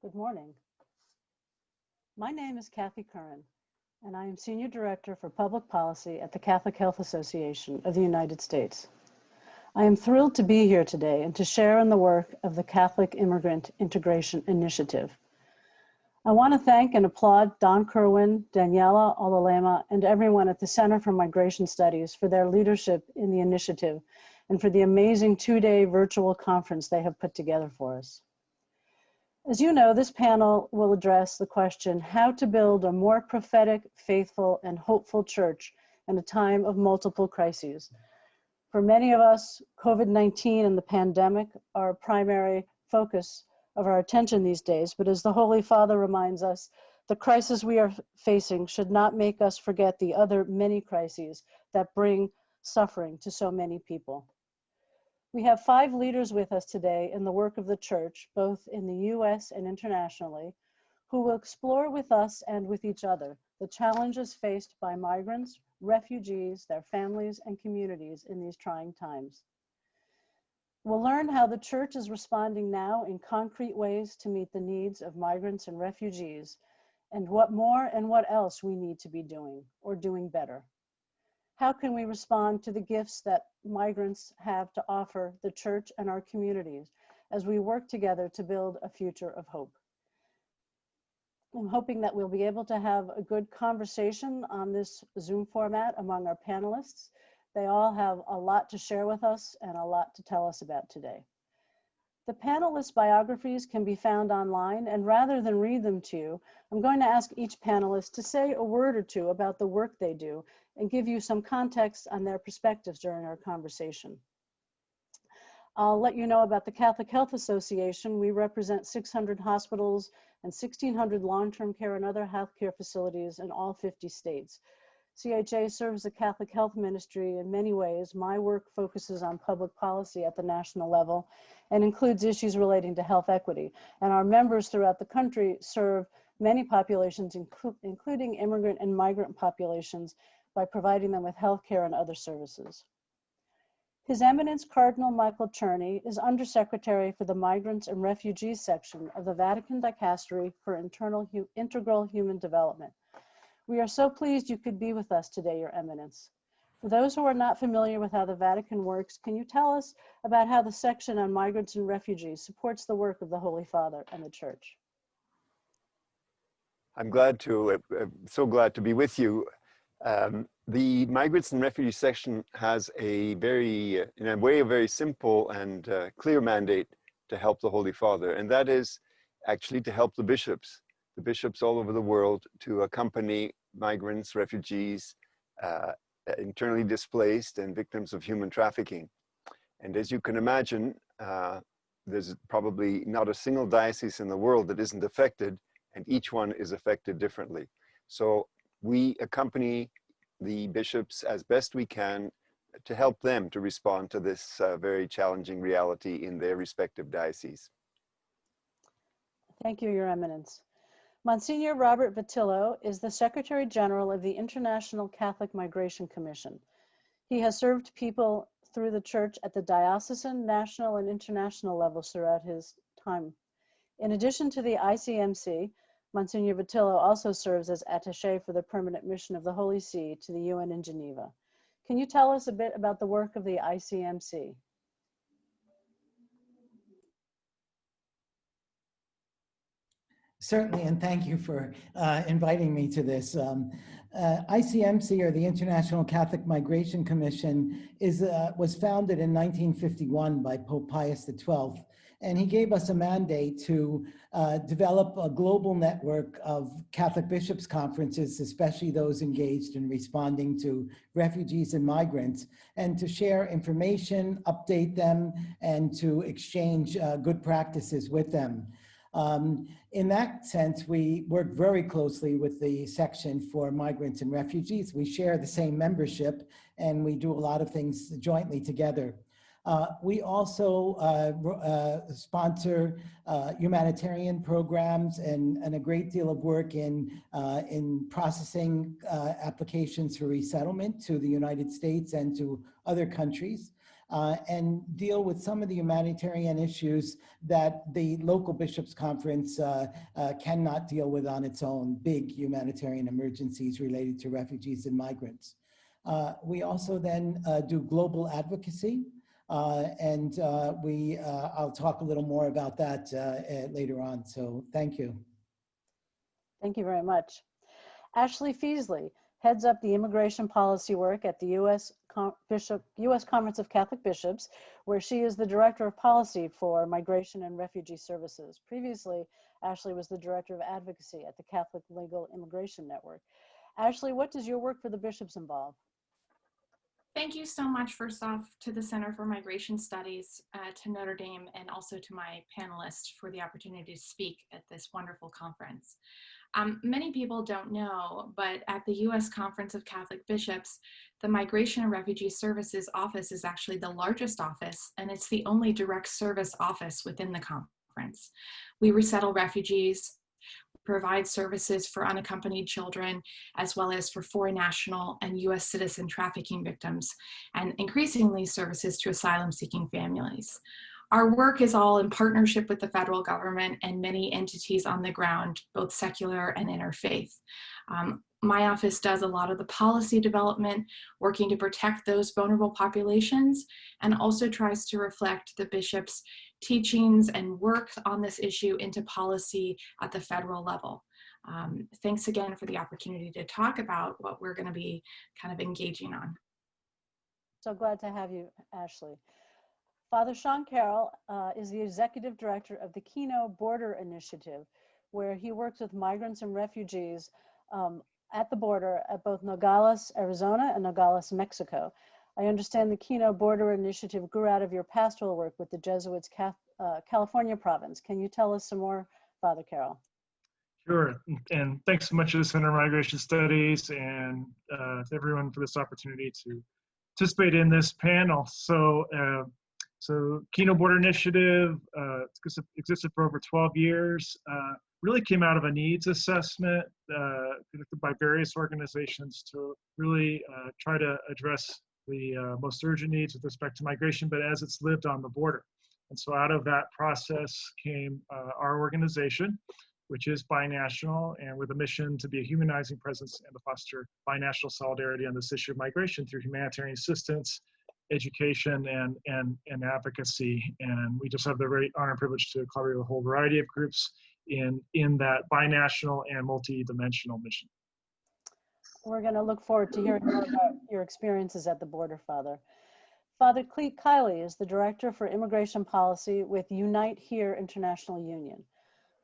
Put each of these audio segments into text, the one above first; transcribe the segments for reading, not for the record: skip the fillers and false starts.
Good morning. My name is Kathy Curran, and I am Senior Director for Public Policy at the Catholic Health Association of the United States. I am thrilled to be here today and to share in the work of the Catholic Immigrant Integration Initiative. I want to thank and applaud Don Curran, Daniela Olalema, and everyone at the Center for Migration Studies for their leadership in the initiative and for the amazing two-day virtual conference they have put together for us. As you know, this panel will address the question, how to build a more prophetic, faithful, and hopeful church in a time of multiple crises. For many of us, COVID-19 and the pandemic are a primary focus of our attention these days, but as the Holy Father reminds us, the crisis we are facing should not make us forget the other many crises that bring suffering to so many people. We have 5 leaders with us today in the work of the Church, both in the US and internationally, who will explore with us and with each other the challenges faced by migrants, refugees, their families, and communities in these trying times. We'll learn how the Church is responding now in concrete ways to meet the needs of migrants and refugees, and what more and what else we need to be doing or doing better. How can we respond to the gifts that migrants have to offer the Church and our communities as we work together to build a future of hope? I'm hoping that we'll be able to have a good conversation on this Zoom format among our panelists. They all have a lot to share with us and a lot to tell us about today. The panelists' biographies can be found online, and rather than read them to you, I'm going to ask each panelist to say a word or two about the work they do and give you some context on their perspectives during our conversation. I'll let you know about the Catholic Health Association. We represent 600 hospitals and 1,600 long-term care and other healthcare facilities in all 50 states. CHA serves the Catholic health ministry in many ways. My work focuses on public policy at the national level and includes issues relating to health equity. And our members throughout the country serve many populations, including immigrant and migrant populations, by providing them with health care and other services. His Eminence Cardinal Michael Czerny is Undersecretary for the Migrants and Refugees section of the Vatican Dicastery for Integral Human Development. We are so pleased you could be with us today, Your Eminence. For those who are not familiar with how the Vatican works, can you tell us about how the section on migrants and refugees supports the work of the Holy Father and the Church? I'm so glad to be with you. The Migrants and Refugees section has a very simple and clear mandate to help the Holy Father, and that is actually to help the bishops all over the world to accompany migrants, refugees, internally displaced, and victims of human trafficking. And as you can imagine, there's probably not a single diocese in the world that isn't affected, and each one is affected differently. So we accompany the bishops as best we can to help them to respond to this very challenging reality in their respective dioceses. Thank you, Your Eminence. Monsignor Robert Vittillo is the Secretary General of the International Catholic Migration Commission. He has served people through the Church at the diocesan, national, and international levels throughout his time. In addition to the Icmc, Monsignor Vittillo also serves as attaché for the permanent mission of the Holy See to the UN in Geneva. Can you tell us a bit about the work of the Icmc? Certainly, and thank you for inviting me to this. ICMC, or the International Catholic Migration Commission, was founded in 1951 by Pope Pius XII, and he gave us a mandate to develop a global network of Catholic bishops' conferences, especially those engaged in responding to refugees and migrants, and to share information, update them, and to exchange good practices with them. In that sense, we work very closely with the section for migrants and refugees. We share the same membership, and we do a lot of things jointly together. We also sponsor humanitarian programs and a great deal of work in processing applications for resettlement to the United States and to other countries, and deal with some of the humanitarian issues that the local bishops' conference cannot deal with on its own, big humanitarian emergencies related to refugees and migrants. We also then do global advocacy. I'll talk a little more about that later on. So thank you. Thank you very much. Ashley Feasley heads up the immigration policy work at the U.S. Conference of Catholic Bishops, where she is the Director of Policy for Migration and Refugee Services. Previously, Ashley was the Director of Advocacy at the Catholic Legal Immigration Network. Ashley, what does your work for the bishops involve? Thank you so much, first off, to the Center for Migration Studies, to Notre Dame, and also to my panelists for the opportunity to speak at this wonderful conference. Many people don't know, but at the U.S. Conference of Catholic Bishops, the Migration and Refugee Services Office is actually the largest office, and it's the only direct service office within the conference. We resettle refugees, provide services for unaccompanied children, as well as for foreign national and U.S. citizen trafficking victims, and increasingly services to asylum-seeking families. Our work is all in partnership with the federal government and many entities on the ground, both secular and interfaith. My office does a lot of the policy development, working to protect those vulnerable populations, and also tries to reflect the bishop's teachings and work on this issue into policy at the federal level. Thanks again for the opportunity to talk about what we're going to be kind of engaging on. So glad to have you, Ashley. Father Sean Carroll is the Executive Director of the Kino Border Initiative, where he works with migrants and refugees at the border at both Nogales, Arizona and Nogales, Mexico. I understand the Kino Border Initiative grew out of your pastoral work with the Jesuits' California province. Can you tell us some more, Father Carroll? Sure, and thanks so much to the Center for Migration Studies and to everyone for this opportunity to participate in this panel. So Kino Border Initiative existed for over 12 years. Really came out of a needs assessment conducted by various organizations to really try to address the most urgent needs with respect to migration, but as it's lived on the border. And so out of that process came our organization, which is binational and with a mission to be a humanizing presence and to foster binational solidarity on this issue of migration through humanitarian assistance, education, and advocacy. And we just have the great honor and privilege to collaborate with a whole variety of groups in that binational and multi-dimensional mission. We're going to look forward to hearing more about your experiences at the border, Father. Father Cleet Kiley is the Director for Immigration Policy with Unite Here International Union.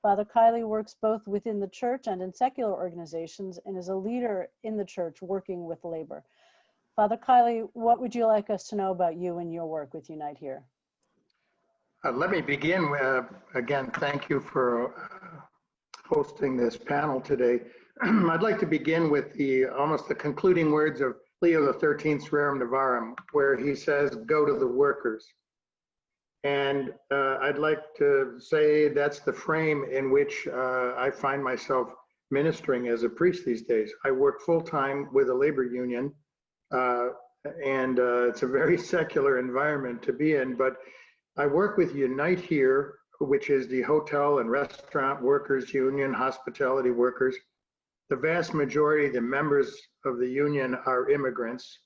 Father Kiley works both within the church and in secular organizations and is a leader in the church working with labor. Father Kiley, what would you like us to know about you and your work with Unite Here? Let me begin again, thank you for hosting this panel today. I'd like to begin with almost the concluding words of Leo XIII's Rerum Novarum, where he says, "Go to the workers." And I'd like to say that's the frame in which I find myself ministering as a priest these days. I work full-time with a labor union, and it's a very secular environment to be in, but I work with Unite Here, which is the hotel and restaurant workers union, hospitality workers. The vast majority of the members of the union are immigrants,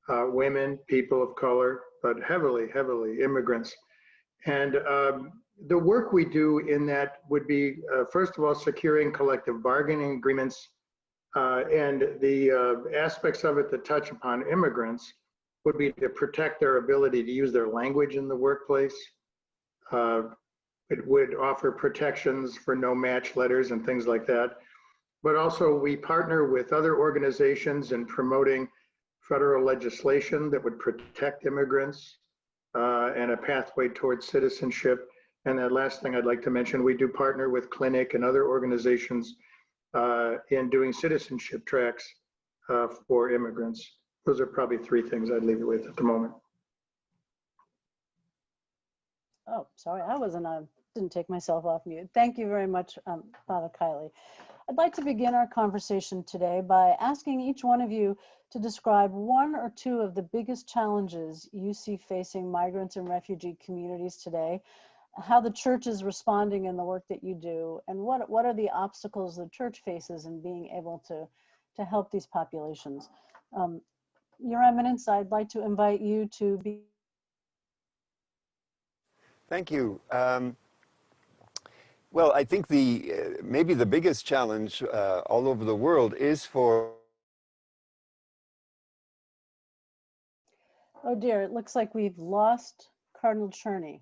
women, people of color, but heavily immigrants. And the work we do in that would be, first of all, securing collective bargaining agreements, and the aspects of it that touch upon immigrants would be to protect their ability to use their language in the workplace. It would offer protections for no match letters and things like that. But also we partner with other organizations in promoting federal legislation that would protect immigrants and a pathway towards citizenship. And that last thing I'd like to mention, we do partner with Clinic and other organizations in doing citizenship tracks for immigrants. Those are probably three things I'd leave you with at the moment. Oh, sorry, I didn't take myself off mute. Thank you very much, Father Kiley. I'd like to begin our conversation today by asking each one of you to describe one or two of the biggest challenges you see facing migrants and refugee communities today, how the church is responding in the work that you do, and what are the obstacles the church faces in being able to help these populations. Your Eminence, I'd like to invite you to be. Thank you. Well, I think maybe the biggest challenge all over the world is for. Oh dear, it looks like we've lost Cardinal Czerny.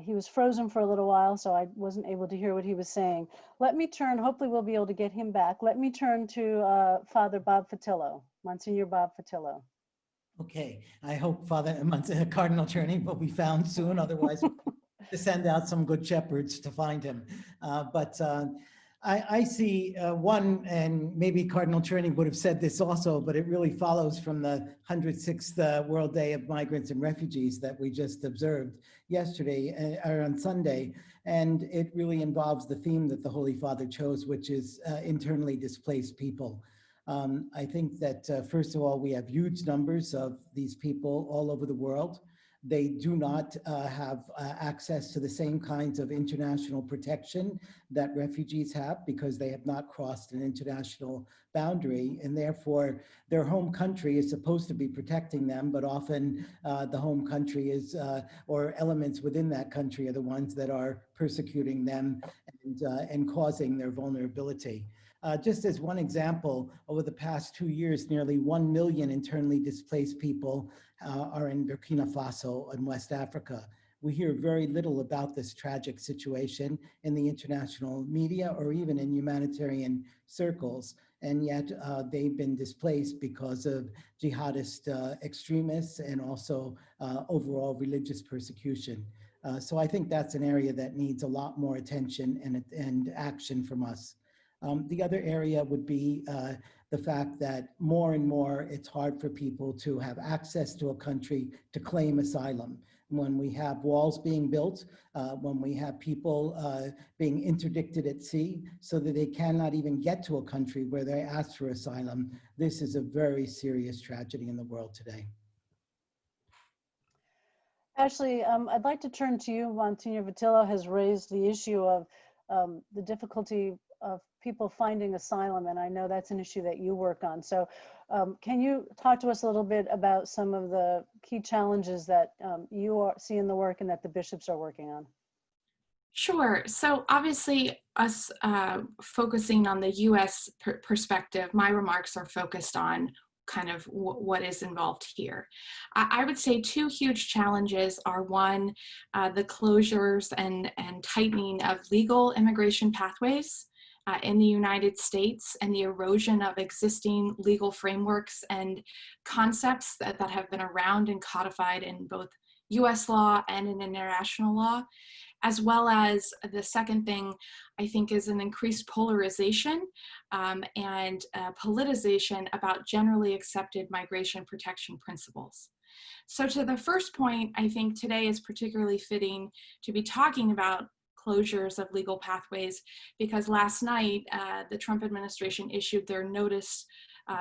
He was frozen for a little while, so I wasn't able to hear what he was saying. Let me turn, hopefully we'll be able to get him back. Let me turn to Father Bob Vittillo, Monsignor Bob Vittillo. Okay, I hope Cardinal Czerny will be found soon, otherwise to send out some good shepherds to find him. I see one, and maybe Cardinal Czerny would have said this also, but it really follows from the 106th World Day of Migrants and Refugees that we just observed yesterday, or on Sunday. And it really involves the theme that the Holy Father chose, which is internally displaced people. I think that, first of all, we have huge numbers of these people all over the world. They do not have access to the same kinds of international protection that refugees have because they have not crossed an international boundary, and therefore their home country is supposed to be protecting them, but often the home country is, or elements within that country are the ones that are persecuting them and causing their vulnerability. Just as one example, over the past 2 years, nearly 1 million internally displaced people are in Burkina Faso and West Africa. We hear very little about this tragic situation in the international media or even in humanitarian circles. And yet they've been displaced because of jihadist extremists and also overall religious persecution. So I think that's an area that needs a lot more attention and action from us. The other area would be the fact that more and more it's hard for people to have access to a country to claim asylum. When we have walls being built, when we have people being interdicted at sea so that they cannot even get to a country where they ask for asylum, this is a very serious tragedy in the world today. Ashley, I'd like to turn to you. Monsignor Vittillo has raised the issue of the difficulty of people finding asylum, and I know that's an issue that you work on. So can you talk to us a little bit about some of the key challenges that you see in the work and that the bishops are working on? Sure. So obviously us focusing on the US perspective, my remarks are focused on kind of what is involved here. I would say two huge challenges are one, the closures and tightening of legal immigration pathways in the United States and the erosion of existing legal frameworks and concepts that have been around and codified in both US law and in international law, as well as the second thing I think is an increased polarization and politicization about generally accepted migration protection principles. So to the first point, I think today is particularly fitting to be talking about closures of legal pathways because last night the Trump administration issued their notice,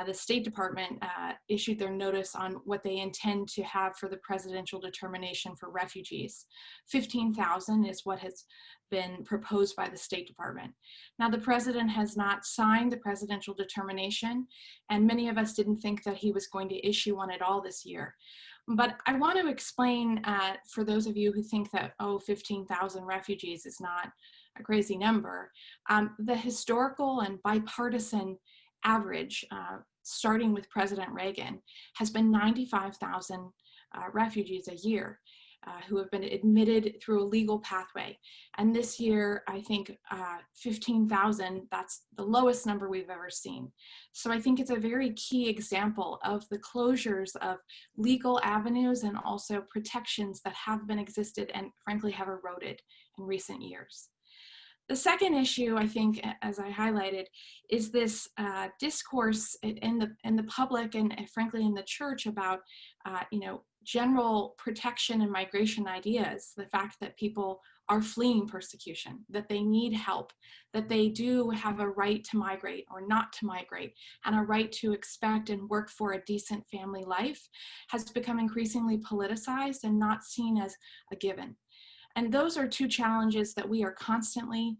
the State Department issued their notice on what they intend to have for the presidential determination for refugees. 15,000 is what has been proposed by the State Department. Now the president has not signed the presidential determination, and many of us didn't think that he was going to issue one at all this year. But I want to explain for those of you who think that, 15,000 refugees is not a crazy number. The historical and bipartisan average, starting with President Reagan, has been 95,000 refugees a year who have been admitted through a legal pathway. And this year, I think 15,000, that's the lowest number we've ever seen. So I think it's a very key example of the closures of legal avenues and also protections that have been existed and frankly have eroded in recent years. The second issue, I think, as I highlighted, is this discourse in the public and frankly in the church about, general protection and migration ideas. The fact that people are fleeing persecution, that they need help, that they do have a right to migrate or not to migrate, and a right to expect and work for a decent family life, has become increasingly politicized and not seen as a given. And those are two challenges that we are constantly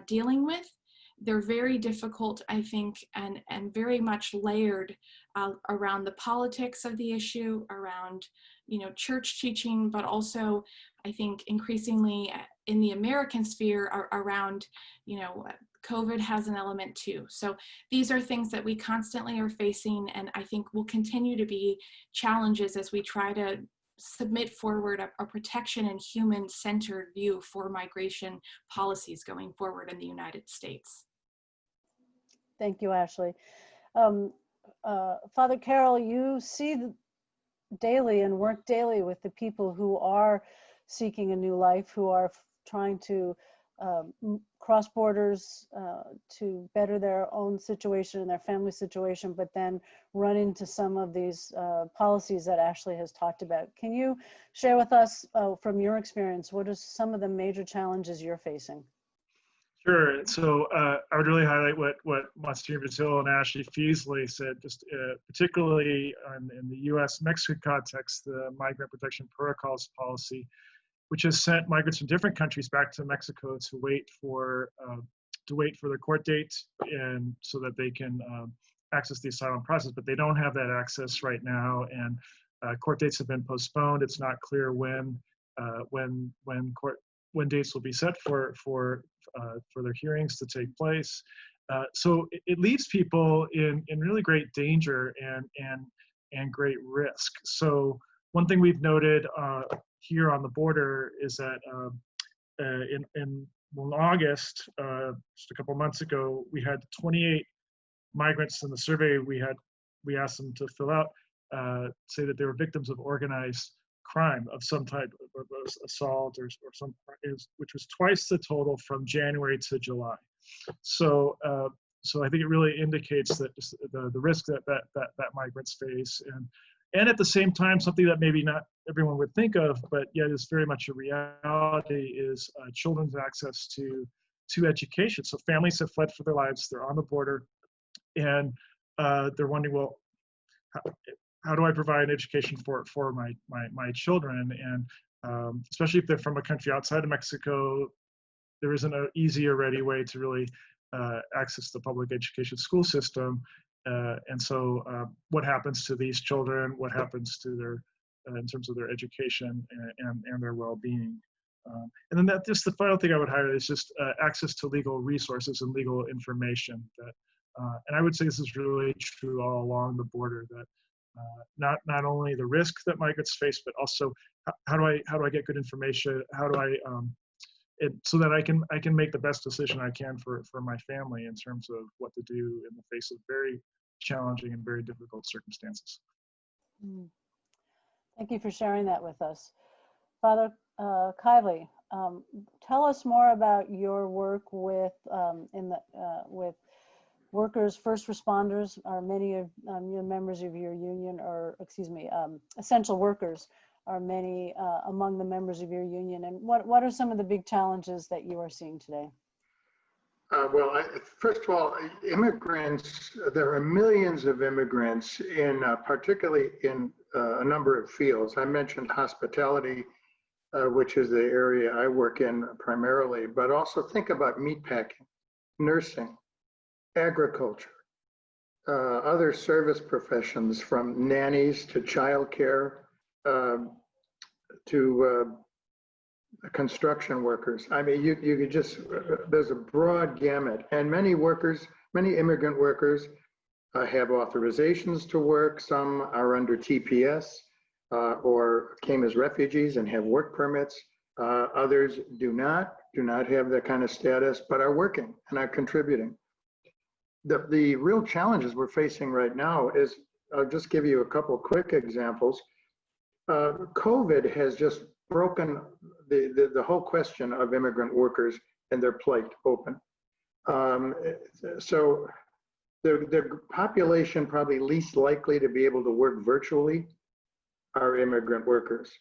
dealing with. They're very difficult, I think, and very much layered around the politics of the issue, around, church teaching, but also, I think, increasingly in the American sphere around, COVID has an element too. So these are things that we constantly are facing, and I think will continue to be challenges as we try to submit forward a protection and human-centered view for migration policies going forward in the United States. Thank you, Ashley. Father Carroll, you see daily and work daily with the people who are seeking a new life, who are trying to cross borders to better their own situation and their family situation, but then run into some of these policies that Ashley has talked about. Can you share with us from your experience, what are some of the major challenges you're facing? Sure. So I would really highlight what Monsignor Vittillo and Ashley Feasley said, just particularly in the U.S.-Mexico context, the Migrant Protection Protocols policy, which has sent migrants from different countries back to Mexico to wait for their court date, and so that they can access the asylum process. But they don't have that access right now, and court dates have been postponed. It's not clear when dates will be set for their hearings to take place. So it leaves people in really great danger and great risk. So one thing we've noted here on the border is that in August, just a couple months ago, we had 28 migrants in the survey we asked them to fill out say that they were victims of organized crime of some type of assault or some, which was twice the total from January to July. So so I think it really indicates that the risk that migrants face, and at the same time, something that maybe not everyone would think of, but yet is very much a reality, is children's access to education. So families have fled for their lives, they're on the border, and they're wondering, well, how do I provide education for my children? And especially if they're from a country outside of Mexico, there isn't an easy or ready way to really access the public education school system. And so what happens to these children? What happens to their, in terms of their education and their well-being? And then just the final thing I would highlight is just access to legal resources and legal information. And I would say this is really true all along the border, that not only the risk that migrants face, but also how do I get good information? How do I so that I can make the best decision I can for my family in terms of what to do in the face of very challenging and very difficult circumstances. Thank you for sharing that with us. Father Kylie, tell us more about your work with with workers, first responders. Are many of your members of your union, or excuse me, essential workers, are many among the members of your union, and what are some of the big challenges that you are seeing today? Well, first of all, immigrants, there are millions of immigrants particularly in a number of fields. I mentioned hospitality, which is the area I work in primarily, but also think about meatpacking, nursing, agriculture, other service professions, from nannies to childcare to construction workers. I mean, you could just, there's a broad gamut, and many immigrant workers have authorizations to work. Some are under TPS or came as refugees and have work permits. Others do not have that kind of status, but are working and are contributing. The real challenges we're facing right now is, I'll just give you a couple quick examples. COVID has just broken the whole question of immigrant workers and their plight open. So the population probably least likely to be able to work virtually are immigrant workers.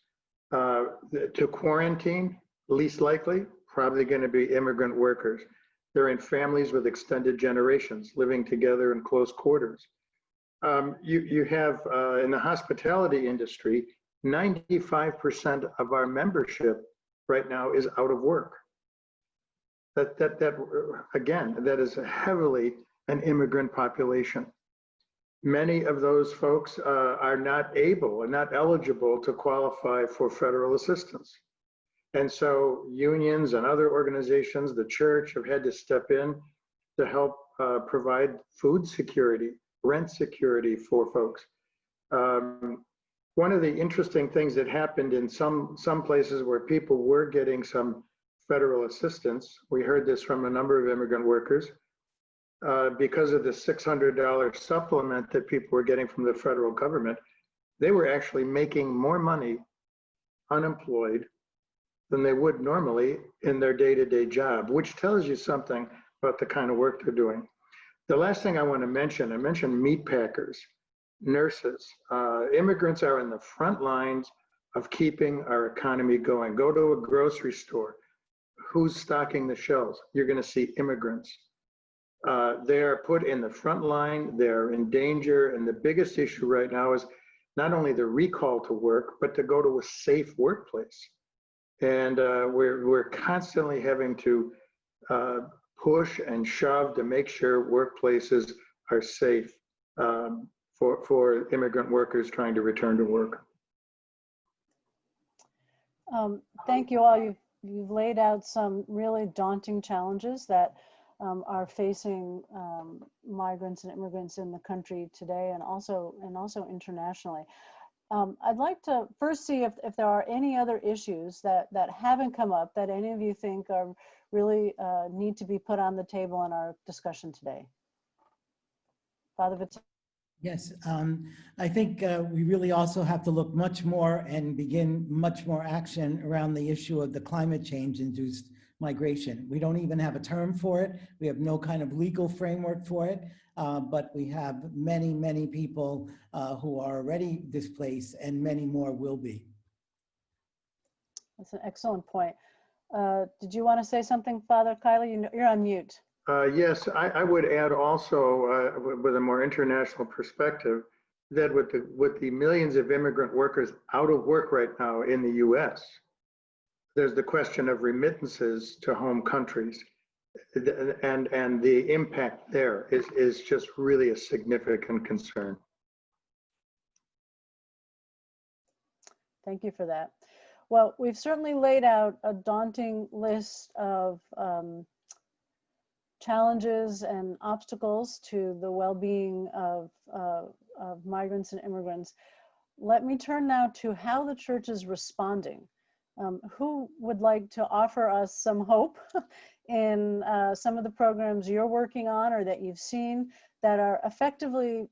To quarantine, least likely, probably going to be immigrant workers. They're in families with extended generations, living together in close quarters. You have, in the hospitality industry, 95% of our membership right now is out of work. Again, that is heavily an immigrant population. Many of those folks are not able and not eligible to qualify for federal assistance. And so unions and other organizations, the church, have had to step in to help provide food security, rent security for folks. One of the interesting things that happened in some places where people were getting some federal assistance, we heard this from a number of immigrant workers, because of the $600 supplement that people were getting from the federal government, they were actually making more money unemployed than they would normally in their day-to-day job, which tells you something about the kind of work they're doing. The last thing I want to mention, I mentioned meat packers, nurses. Immigrants are in the front lines of keeping our economy going. Go to a grocery store. Who's stocking the shelves? You're going to see immigrants. They are put in the front line. They're in danger. And the biggest issue right now is not only the recall to work, but to go to a safe workplace. And we're constantly having to push and shove to make sure workplaces are safe for immigrant workers trying to return to work. Thank you all. You've laid out some really daunting challenges that are facing migrants and immigrants in the country today, and also internationally. I'd like to first see if there are any other issues that haven't come up that any of you think are really need to be put on the table in our discussion today. Father Vittillo. Yes, I think we really also have to look much more and begin much more action around the issue of the climate change induced migration. We don't even have a term for it. We have no kind of legal framework for it, but we have many, many people who are already displaced, and many more will be. That's an excellent point. Did you want to say something, Father Kylie? You're on mute. Yes, I would add also, with a more international perspective, that with the millions of immigrant workers out of work right now in the U.S., there's the question of remittances to home countries, and the impact there is just really a significant concern. Thank you for that. Well, we've certainly laid out a daunting list of challenges and obstacles to the well-being of migrants and immigrants. Let me turn now to how the church is responding. Who would like to offer us some hope in some of the programs you're working on or that you've seen that are effectively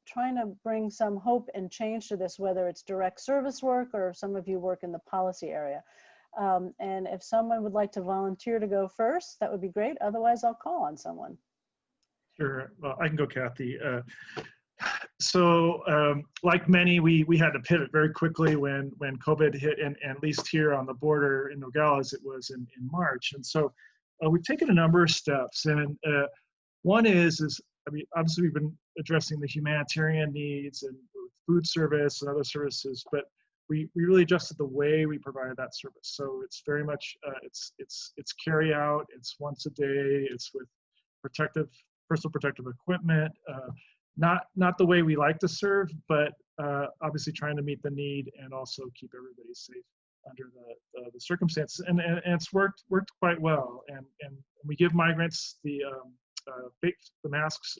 trying to bring some hope and change to this, whether it's direct service work or some of you work in the policy area? And if someone would like to volunteer to go first, that would be great. Otherwise, I'll call on someone. Sure. Well, I can go, Kathy. Like many, we had to pivot very quickly when COVID hit, and at least here on the border in Nogales, it was in March. And so we've taken a number of steps. And one is, I mean, obviously we've been addressing the humanitarian needs and food service and other services, but we really adjusted the way we provided that service. So it's very much, it's carry out, it's once a day, it's with personal protective equipment, not the way we like to serve, but obviously trying to meet the need and also keep everybody safe under the circumstances. And it's worked quite well. And we give migrants the masks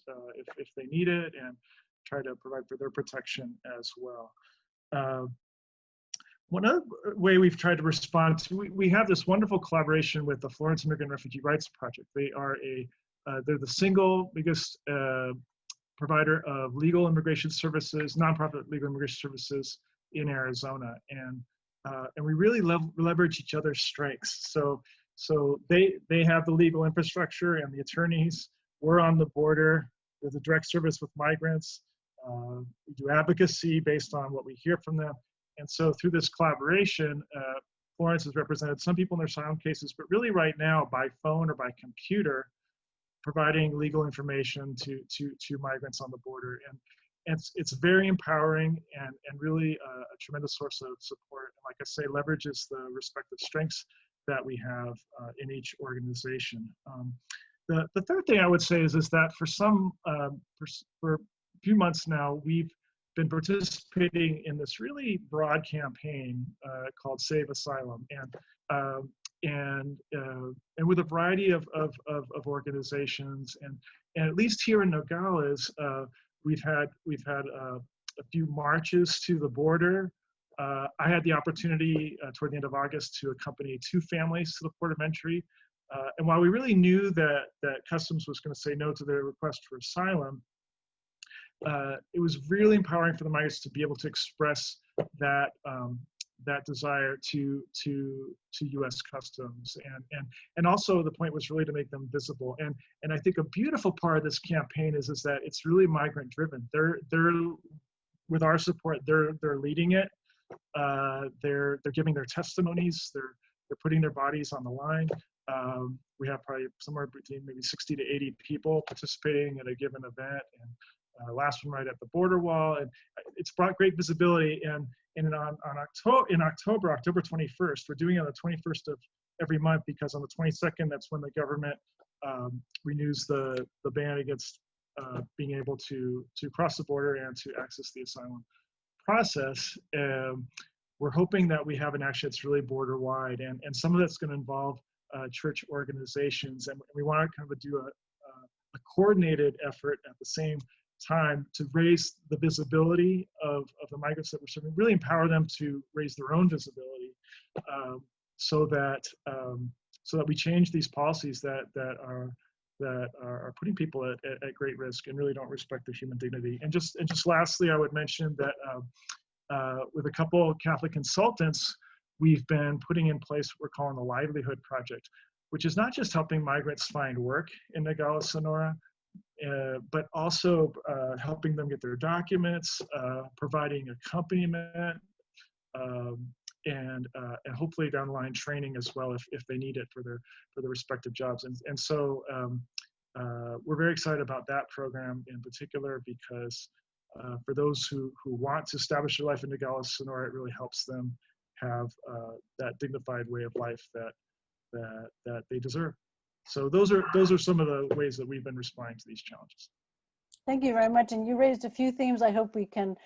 if they need it, and try to provide for their protection as well. One other way we've tried to respond to, we have this wonderful collaboration with the Florence Immigrant Refugee Rights Project. They are they're the single biggest provider of legal immigration services, nonprofit legal immigration services in Arizona, and we really leverage each other's strengths. So So they have the legal infrastructure and the attorneys. We're on the border. There's a direct service with migrants. We do advocacy based on what we hear from them. And so through this collaboration, Florence has represented some people in their asylum cases, but really right now by phone or by computer, providing legal information to migrants on the border. And it's very empowering and really a tremendous source of support. And like I say, leverages the respective strengths that we have in each organization. The third thing I would say is that for a few months now, we've been participating in this really broad campaign called Save Asylum, and with a variety of organizations, and at least here in Nogales, we've had a few marches to the border. I had the opportunity toward the end of August to accompany 2 families to the port of entry. And while we really knew that Customs was going to say no to their request for asylum, it was really empowering for the migrants to be able to express that desire to U.S. Customs, and also the point was really to make them visible. And I think a beautiful part of this campaign is that it's really migrant driven. They're with our support, they're leading it. They're giving their testimonies. They're putting their bodies on the line. We have probably somewhere between maybe 60 to 80 people participating at a given event, and last one right at the border wall, and it's brought great visibility. And in October 21st, we're doing it on the 21st of every month, because on the 22nd, that's when the government renews the ban against being able to cross the border and to access the asylum process. We're hoping that we have an action that's really border wide, and some of that's going to involve church organizations, and we want to kind of do a coordinated effort at the same time to raise the visibility of the migrants that we're serving, really empower them to raise their own visibility, so that we change these policies that are putting people at great risk and really don't respect their human dignity. And just lastly, I would mention that with a couple of Catholic consultants, we've been putting in place what we're calling the Livelihood Project, which is not just helping migrants find work in Nogales, Sonora, but also helping them get their documents, providing accompaniment, and hopefully down the line training as well if they need it for their respective jobs. And so we're very excited about that program in particular, because for those who want to establish their life in Nogales, Sonora, it really helps them have that dignified way of life that they deserve. So those are some of the ways that we've been responding to these challenges. Thank you very much. And you raised a few themes I hope we can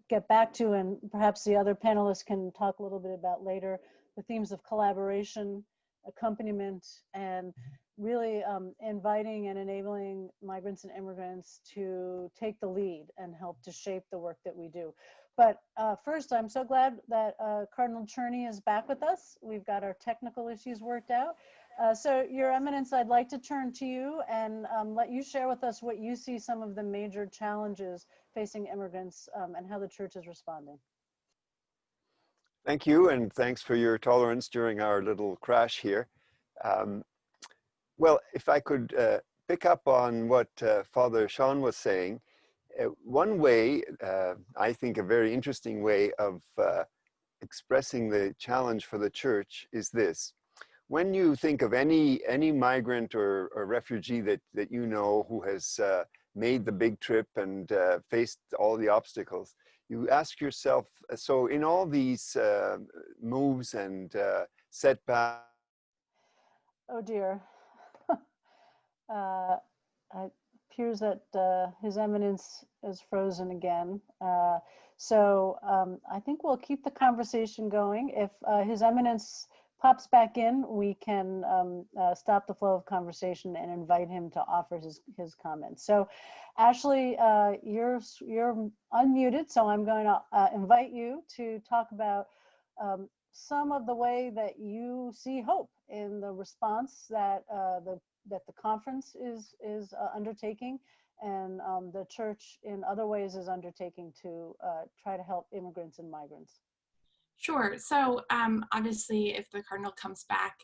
get back to, and perhaps the other panelists can talk a little bit about later. The themes of collaboration, accompaniment, and really inviting and enabling migrants and immigrants to take the lead and help to shape the work that we do. But first, I'm so glad that Cardinal Czerny is back with us. We've got our technical issues worked out. So Your Eminence, I'd like to turn to you and let you share with us what you see some of the major challenges facing immigrants and how the church is responding. Thank you, and thanks for your tolerance during our little crash here. Well, if I could pick up on what Father Sean was saying, one way, I think a very interesting way of expressing the challenge for the church is this. When you think of any migrant or refugee that you know who has made the big trip and faced all the obstacles, you ask yourself, so in all these moves and setbacks. Oh dear. It appears that His Eminence is frozen again. So I think we'll keep the conversation going. If His Eminence pops back in, we can stop the flow of conversation and invite him to offer his comments. So Ashley, you're unmuted, so I'm going to invite you to talk about some of the way that you see hope in the response that the conference is undertaking, and the church in other ways is undertaking to try to help immigrants and migrants. Sure. So obviously, if the Cardinal comes back,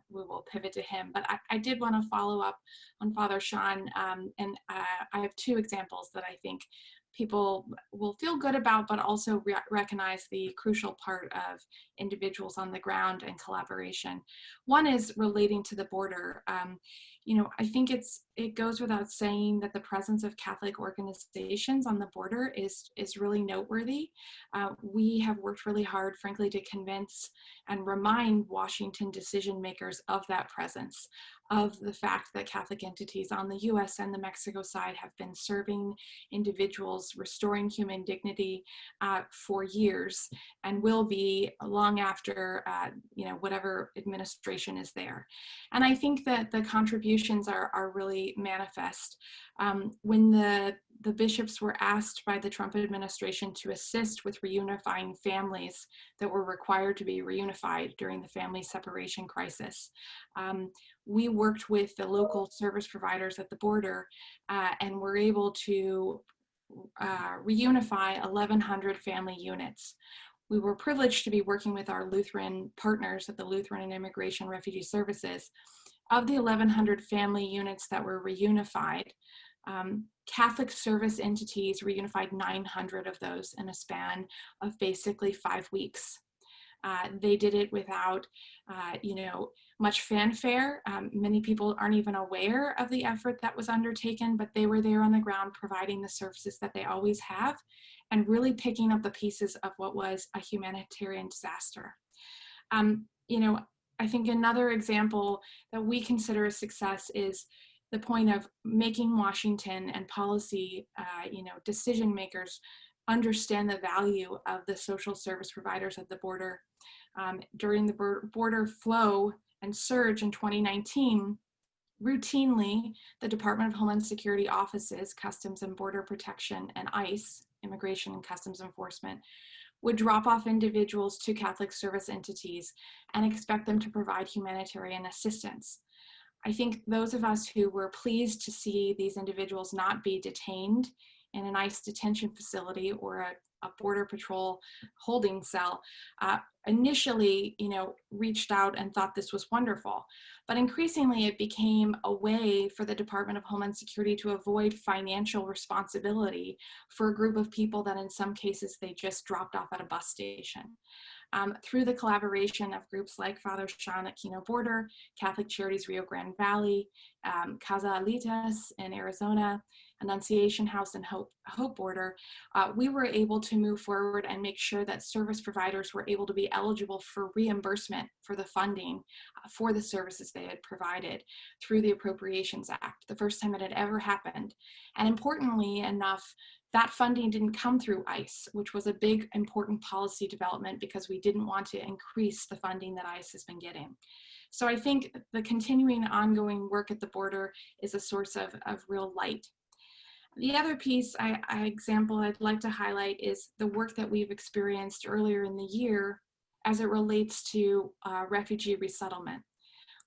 we will pivot to him. But I did want to follow up on Father Sean, and I have two examples that I think people will feel good about, but also recognize the crucial part of individuals on the ground and collaboration. One is relating to the border. You know, I think it goes without saying that the presence of Catholic organizations on the border is really noteworthy. We have worked really hard, frankly, to convince and remind Washington decision makers of that presence, of the fact that Catholic entities on the US and the Mexico side have been serving individuals, restoring human dignity for years, and will be long after you know, whatever administration is there. And I think that the contributions are really manifest. When the bishops were asked by the Trump administration to assist with reunifying families that were required to be reunified during the family separation crisis, we worked with the local service providers at the border and were able to reunify 1,100 family units. We were privileged to be working with our Lutheran partners at the Lutheran and Immigration Refugee Services. Of the 1,100 family units that were reunified, Catholic service entities reunified 900 of those in a span of basically 5 weeks. They did it without, you know, much fanfare. Many people aren't even aware of the effort that was undertaken, but they were there on the ground providing the services that they always have and really picking up the pieces of what was a humanitarian disaster. You know, I think another example that we consider a success is the point of making Washington and policy, you know, decision makers understand the value of the social service providers at the border. During the border flow and surge in 2019, routinely, the Department of Homeland Security offices, Customs and Border Protection, and ICE, Immigration and Customs Enforcement, would drop off individuals to Catholic service entities and expect them to provide humanitarian assistance. I think those of us who were pleased to see these individuals not be detained in an ICE detention facility or a Border Patrol holding cell, initially, you know, reached out and thought this was wonderful. But increasingly, it became a way for the Department of Homeland Security to avoid financial responsibility for a group of people that in some cases they just dropped off at a bus station. Through the collaboration of groups like Father Sean at Kino Border, Catholic Charities Rio Grande Valley, Casa Alitas in Arizona, Annunciation House and Hope Border, we were able to move forward and make sure that service providers were able to be eligible for reimbursement for the funding for the services they had provided through the Appropriations Act, the first time it had ever happened. And importantly enough, that funding didn't come through ICE, which was a big, important policy development because we didn't want to increase the funding that ICE has been getting. So I think the continuing ongoing work at the border is a source of real light. The other piece, example I'd like to highlight is the work that we've experienced earlier in the year as it relates to refugee resettlement.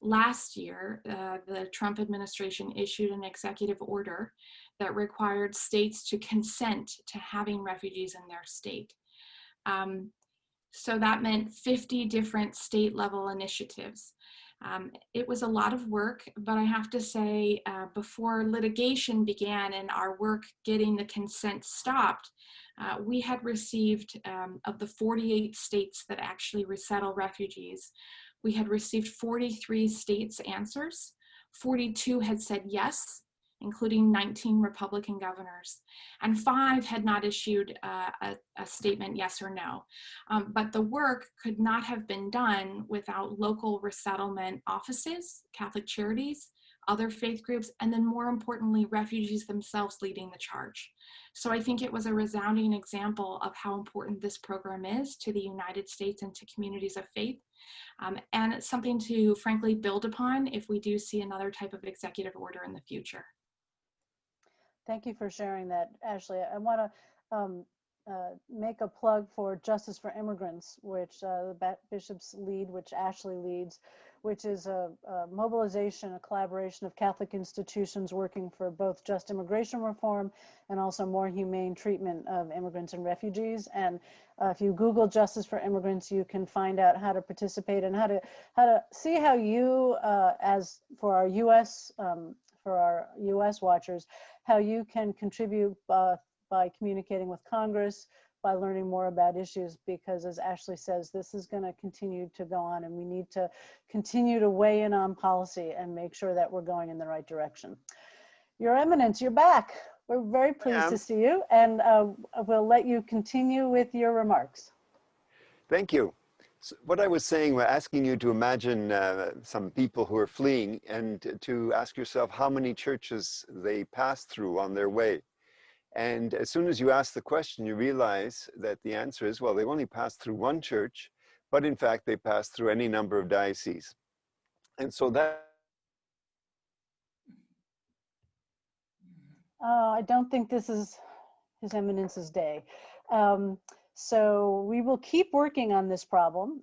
Last year, the Trump administration issued an executive order that required states to consent to having refugees in their state. So that meant 50 different state level initiatives. It was a lot of work, but I have to say, before litigation began and our work getting the consent stopped, we had received, of the 48 states that actually resettle refugees, we had received 43 states' answers. 42 had said yes, including 19 Republican governors, and 5 had not issued a statement yes or no. But the work could not have been done without local resettlement offices, Catholic Charities, other faith groups, and then more importantly, refugees themselves leading the charge. So I think it was a resounding example of how important this program is to the United States and to communities of faith. And it's something to frankly build upon if we do see another type of executive order in the future. Thank you for sharing that, Ashley. I want to make a plug for Justice for Immigrants, which the bishops lead, which Ashley leads, which is a mobilization, a collaboration of Catholic institutions working for both just immigration reform and also more humane treatment of immigrants and refugees. And if you Google Justice for Immigrants, you can find out how to participate and how to see how you, as for our U.S. watchers, how you can contribute by communicating with Congress, by learning more about issues, because as Ashley says, this is going to continue to go on and we need to continue to weigh in on policy and make sure that we're going in the right direction. Your Eminence, you're back. We're very pleased to see you, and we'll let you continue with your remarks. Thank you. So what I was saying, we're asking you to imagine some people who are fleeing and to ask yourself how many churches they pass through on their way. And as soon as you ask the question, you realize that the answer is, well, they only passed through one church, but in fact, they passed through any number of dioceses. And so that... I don't think this is His Eminence's day. So we will keep working on this problem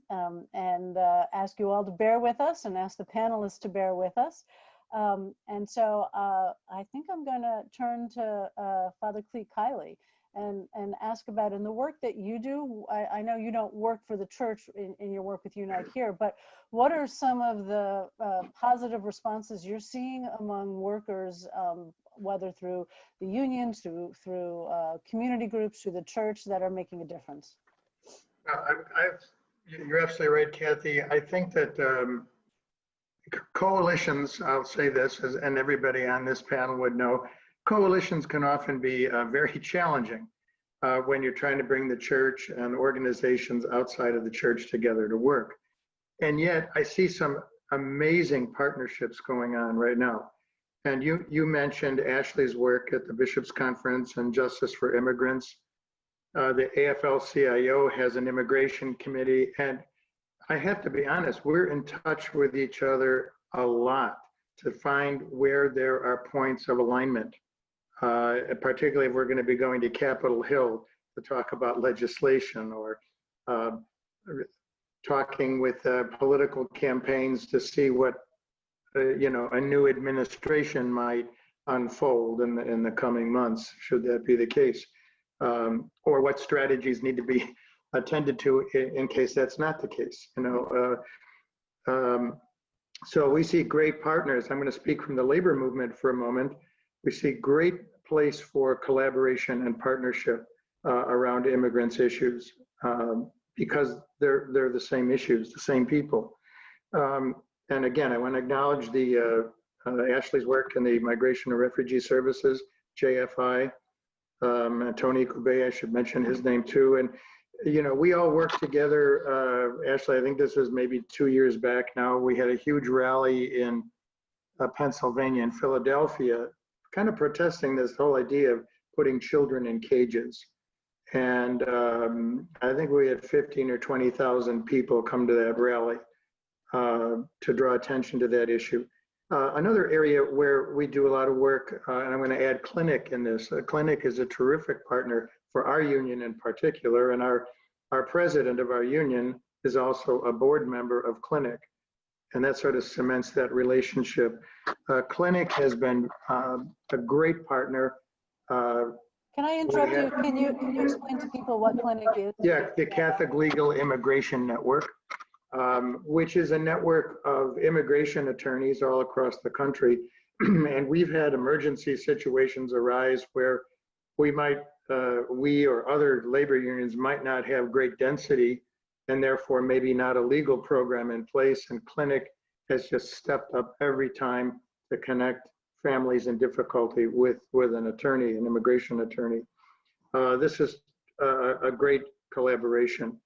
and ask you all to bear with us and ask the panelists to bear with us. And so I think I'm going to turn to Father Cleet Kiley and ask about, in the work that you do, I know you don't work for the church in your work with Unite Here, but what are some of the positive responses you're seeing among workers, whether through the unions, through community groups, through the church, that are making a difference? You're absolutely right, Kathy. I think that coalitions, I'll say this, and everybody on this panel would know, coalitions can often be very challenging when you're trying to bring the church and organizations outside of the church together to work. And yet I see some amazing partnerships going on right now. And you mentioned Ashley's work at the Bishops' Conference and Justice for Immigrants. The AFL-CIO has an immigration committee, and I have to be honest, we're in touch with each other a lot to find where there are points of alignment, particularly if we're going to be going to Capitol Hill to talk about legislation, or talking with political campaigns to see what a new administration might unfold in the coming months, should that be the case, or what strategies need to be attended to in case that's not the case. So we see great partners. I'm going to speak from the labor movement for a moment. We see great place for collaboration and partnership around immigrants issues because they're the same issues, the same people. And again, I want to acknowledge the Ashley's work in the Migration and Refugee Services, JFI. Tony Kubey, I should mention his name too. And we all work together. Ashley, I think this was maybe 2 years back now. We had a huge rally in Pennsylvania and Philadelphia, kind of protesting this whole idea of putting children in cages. And I think we had 15 or 20,000 people come to that rally to draw attention to that issue. Another area where we do a lot of work, and I'm going to add Clinic in this. Clinic is a terrific partner for our union in particular, and our president of our union is also a board member of Clinic, and that sort of cements that relationship. Clinic has been a great partner. Can I interrupt you? Can you explain to people what Clinic is? Yeah, the Catholic Legal Immigration Network, which is a network of immigration attorneys all across the country. And we've had emergency situations arise where we or other labor unions might not have great density, and therefore maybe not a legal program in place. And Clinic has just stepped up every time to connect families in difficulty with an attorney, an immigration attorney. This is a great collaboration.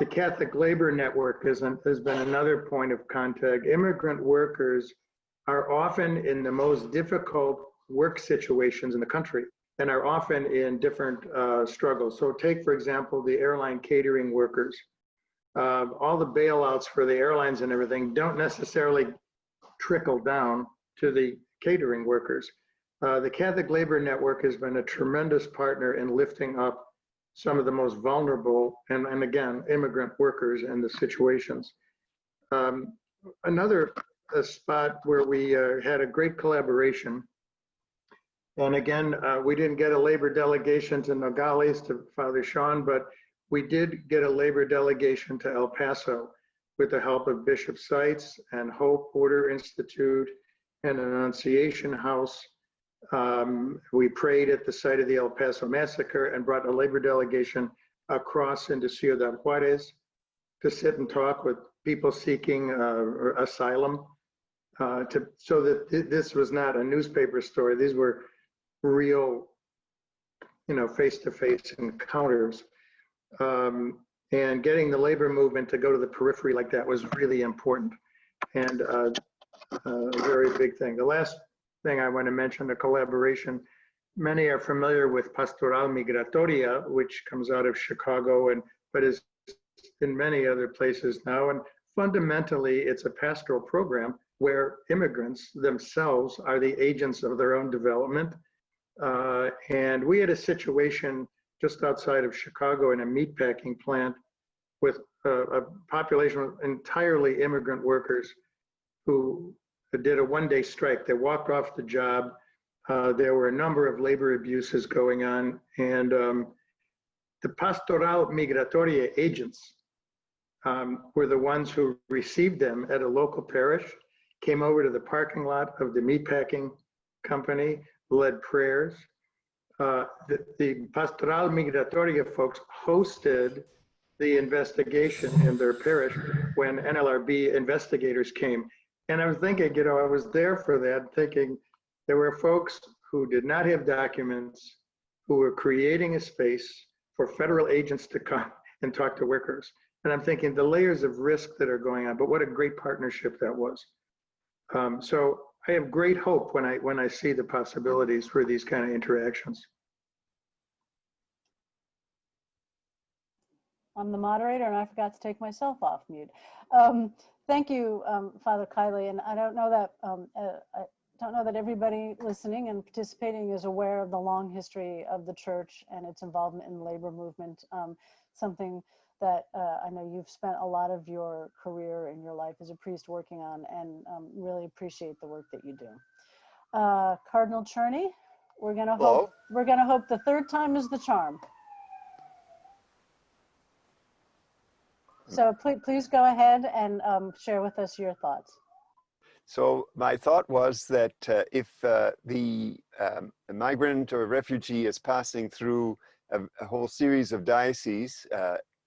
The Catholic Labor Network has been another point of contact. Immigrant workers are often in the most difficult work situations in the country and are often in different struggles. So take, for example, the airline catering workers. All the bailouts for the airlines and everything don't necessarily trickle down to the catering workers. The Catholic Labor Network has been a tremendous partner in lifting up some of the most vulnerable and again, immigrant workers and the situations. another spot where we had a great collaboration. And again, we didn't get a labor delegation to Nogales, to Father Sean, but we did get a labor delegation to El Paso with the help of Bishop Seitz and Hope Order Institute and Annunciation House. We prayed at the site of the El Paso massacre and brought a labor delegation across into Ciudad Juarez to sit and talk with people seeking asylum. So that this was not a newspaper story. These were real, face-to-face encounters. And getting the labor movement to go to the periphery like that was really important and a very big thing. The last thing I want to mention, the collaboration, many are familiar with Pastoral Migratoria, which comes out of Chicago but is in many other places now. And fundamentally, it's a pastoral program where immigrants themselves are the agents of their own development. And we had a situation just outside of Chicago in a meatpacking plant with a population of entirely immigrant workers who did a one-day strike. They walked off the job. There were a number of labor abuses going on, and the Pastoral Migratoria agents were the ones who received them at a local parish, came over to the parking lot of the meatpacking company, led prayers. The Pastoral Migratoria folks hosted the investigation in their parish when NLRB investigators came. And I was thinking, I was there for that, thinking there were folks who did not have documents, who were creating a space for federal agents to come and talk to workers. And I'm thinking the layers of risk that are going on, but what a great partnership that was. So I have great hope when I see the possibilities for these kind of interactions. I'm the moderator and I forgot to take myself off mute. Thank you, Father Kiley. And I don't know that everybody listening and participating is aware of the long history of the church and its involvement in the labor movement. Something that I know you've spent a lot of your career and your life as a priest working on, and really appreciate the work that you do. Cardinal Czerny, we're gonna hope the third time is the charm. So please go ahead and share with us your thoughts. So my thought was that if the migrant or refugee is passing through a whole series of dioceses,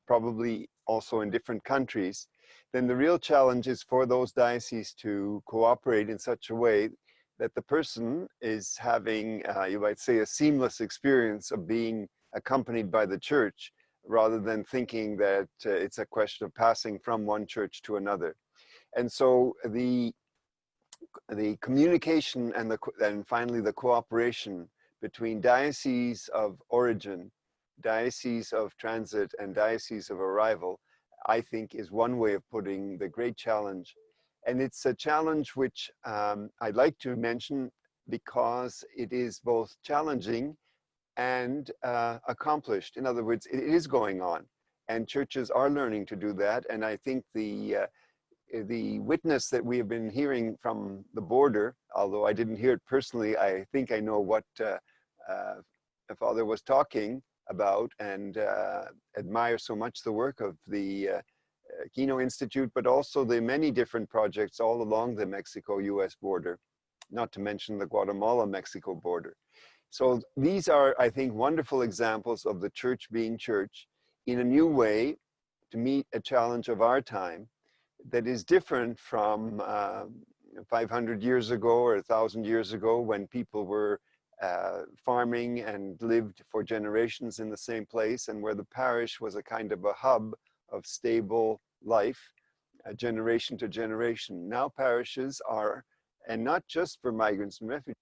probably also in different countries, then the real challenge is for those dioceses to cooperate in such a way that the person is having, you might say, a seamless experience of being accompanied by the church, rather than thinking that it's a question of passing from one church to another. And so the communication and finally the cooperation between dioceses of origin, diocese of transit, and diocese of arrival, I think is one way of putting the great challenge. And it's a challenge which I'd like to mention because it is both challenging and accomplished. In other words, it is going on, and churches are learning to do that. And I think the witness that we have been hearing from the border, although I didn't hear it personally, I think I know what Father was talking about, and admire so much the work of the Kino Institute, but also the many different projects all along the Mexico-US border, not to mention the Guatemala-Mexico border. So these are, I think, wonderful examples of the church being church in a new way to meet a challenge of our time that is different from 500 years ago or 1,000 years ago, when people were farming and lived for generations in the same place, and where the parish was a kind of a hub of stable life, generation to generation. Now parishes are, and not just for migrants and refugees.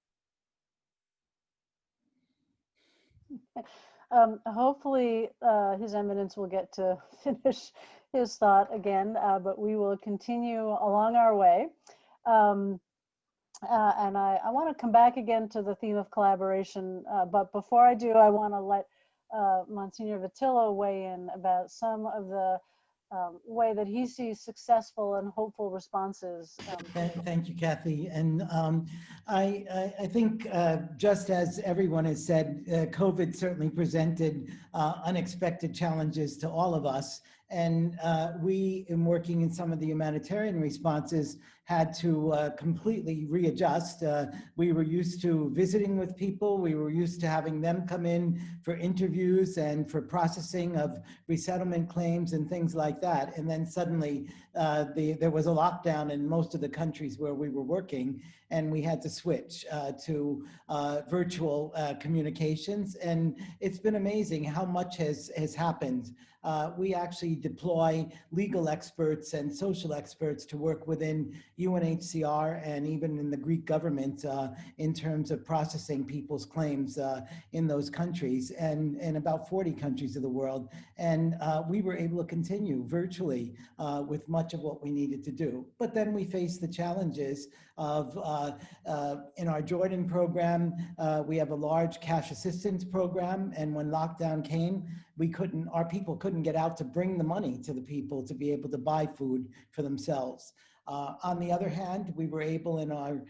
Hopefully His Eminence will get to finish his thought again, but we will continue along our way. And I want to come back again to the theme of collaboration, but before I do, I want to let Monsignor Vittillo weigh in about some of the way that he sees successful and hopeful responses. Thank you, Kathy. And I think just as everyone has said, COVID certainly presented unexpected challenges to all of us. And we, in working in some of the humanitarian responses, had to completely readjust. We were used to visiting with people. We were used to having them come in for interviews and for processing of resettlement claims and things like that. And then suddenly there was a lockdown in most of the countries where we were working, and we had to switch to virtual communications. And it's been amazing how much has happened. We actually deploy legal experts and social experts to work within UNHCR and even in the Greek government in terms of processing people's claims in those countries and in about 40 countries of the world. And we were able to continue virtually with much of what we needed to do. But then we faced the challenges of, in our Jordan program, we have a large cash assistance program. And when lockdown came, our people couldn't get out to bring the money to the people to be able to buy food for themselves. On the other hand, we were able in our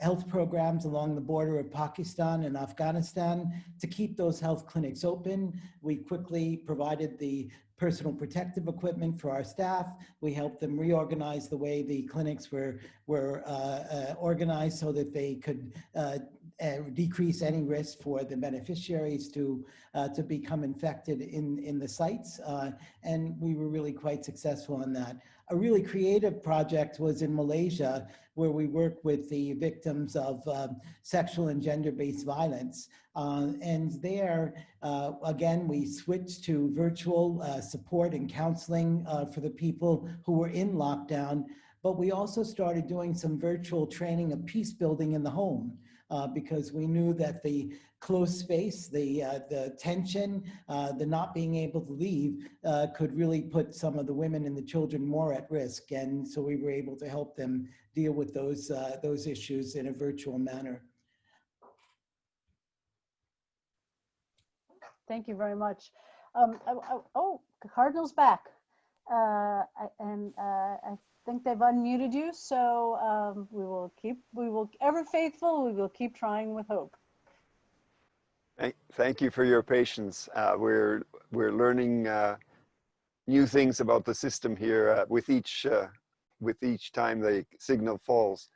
health programs along the border of Pakistan and Afghanistan to keep those health clinics open. We quickly provided the personal protective equipment for our staff. We helped them reorganize the way the clinics were organized so that they could decrease any risk for the beneficiaries to become infected in the sites. And we were really quite successful in that. A really creative project was in Malaysia, where we work with the victims of sexual and gender-based violence. And there, again, we switched to virtual support and counseling for the people who were in lockdown. But we also started doing some virtual training of peace building in the home. Because we knew that the closed space, the tension, the not being able to leave could really put some of the women and the children more at risk. And so we were able to help them deal with those issues in a virtual manner. Thank you very much. Oh, Cardinal's back. I think they've unmuted you, so we will ever faithful, we will keep trying with hope. Thank you for your patience. We're learning new things about the system here with each time the signal falls.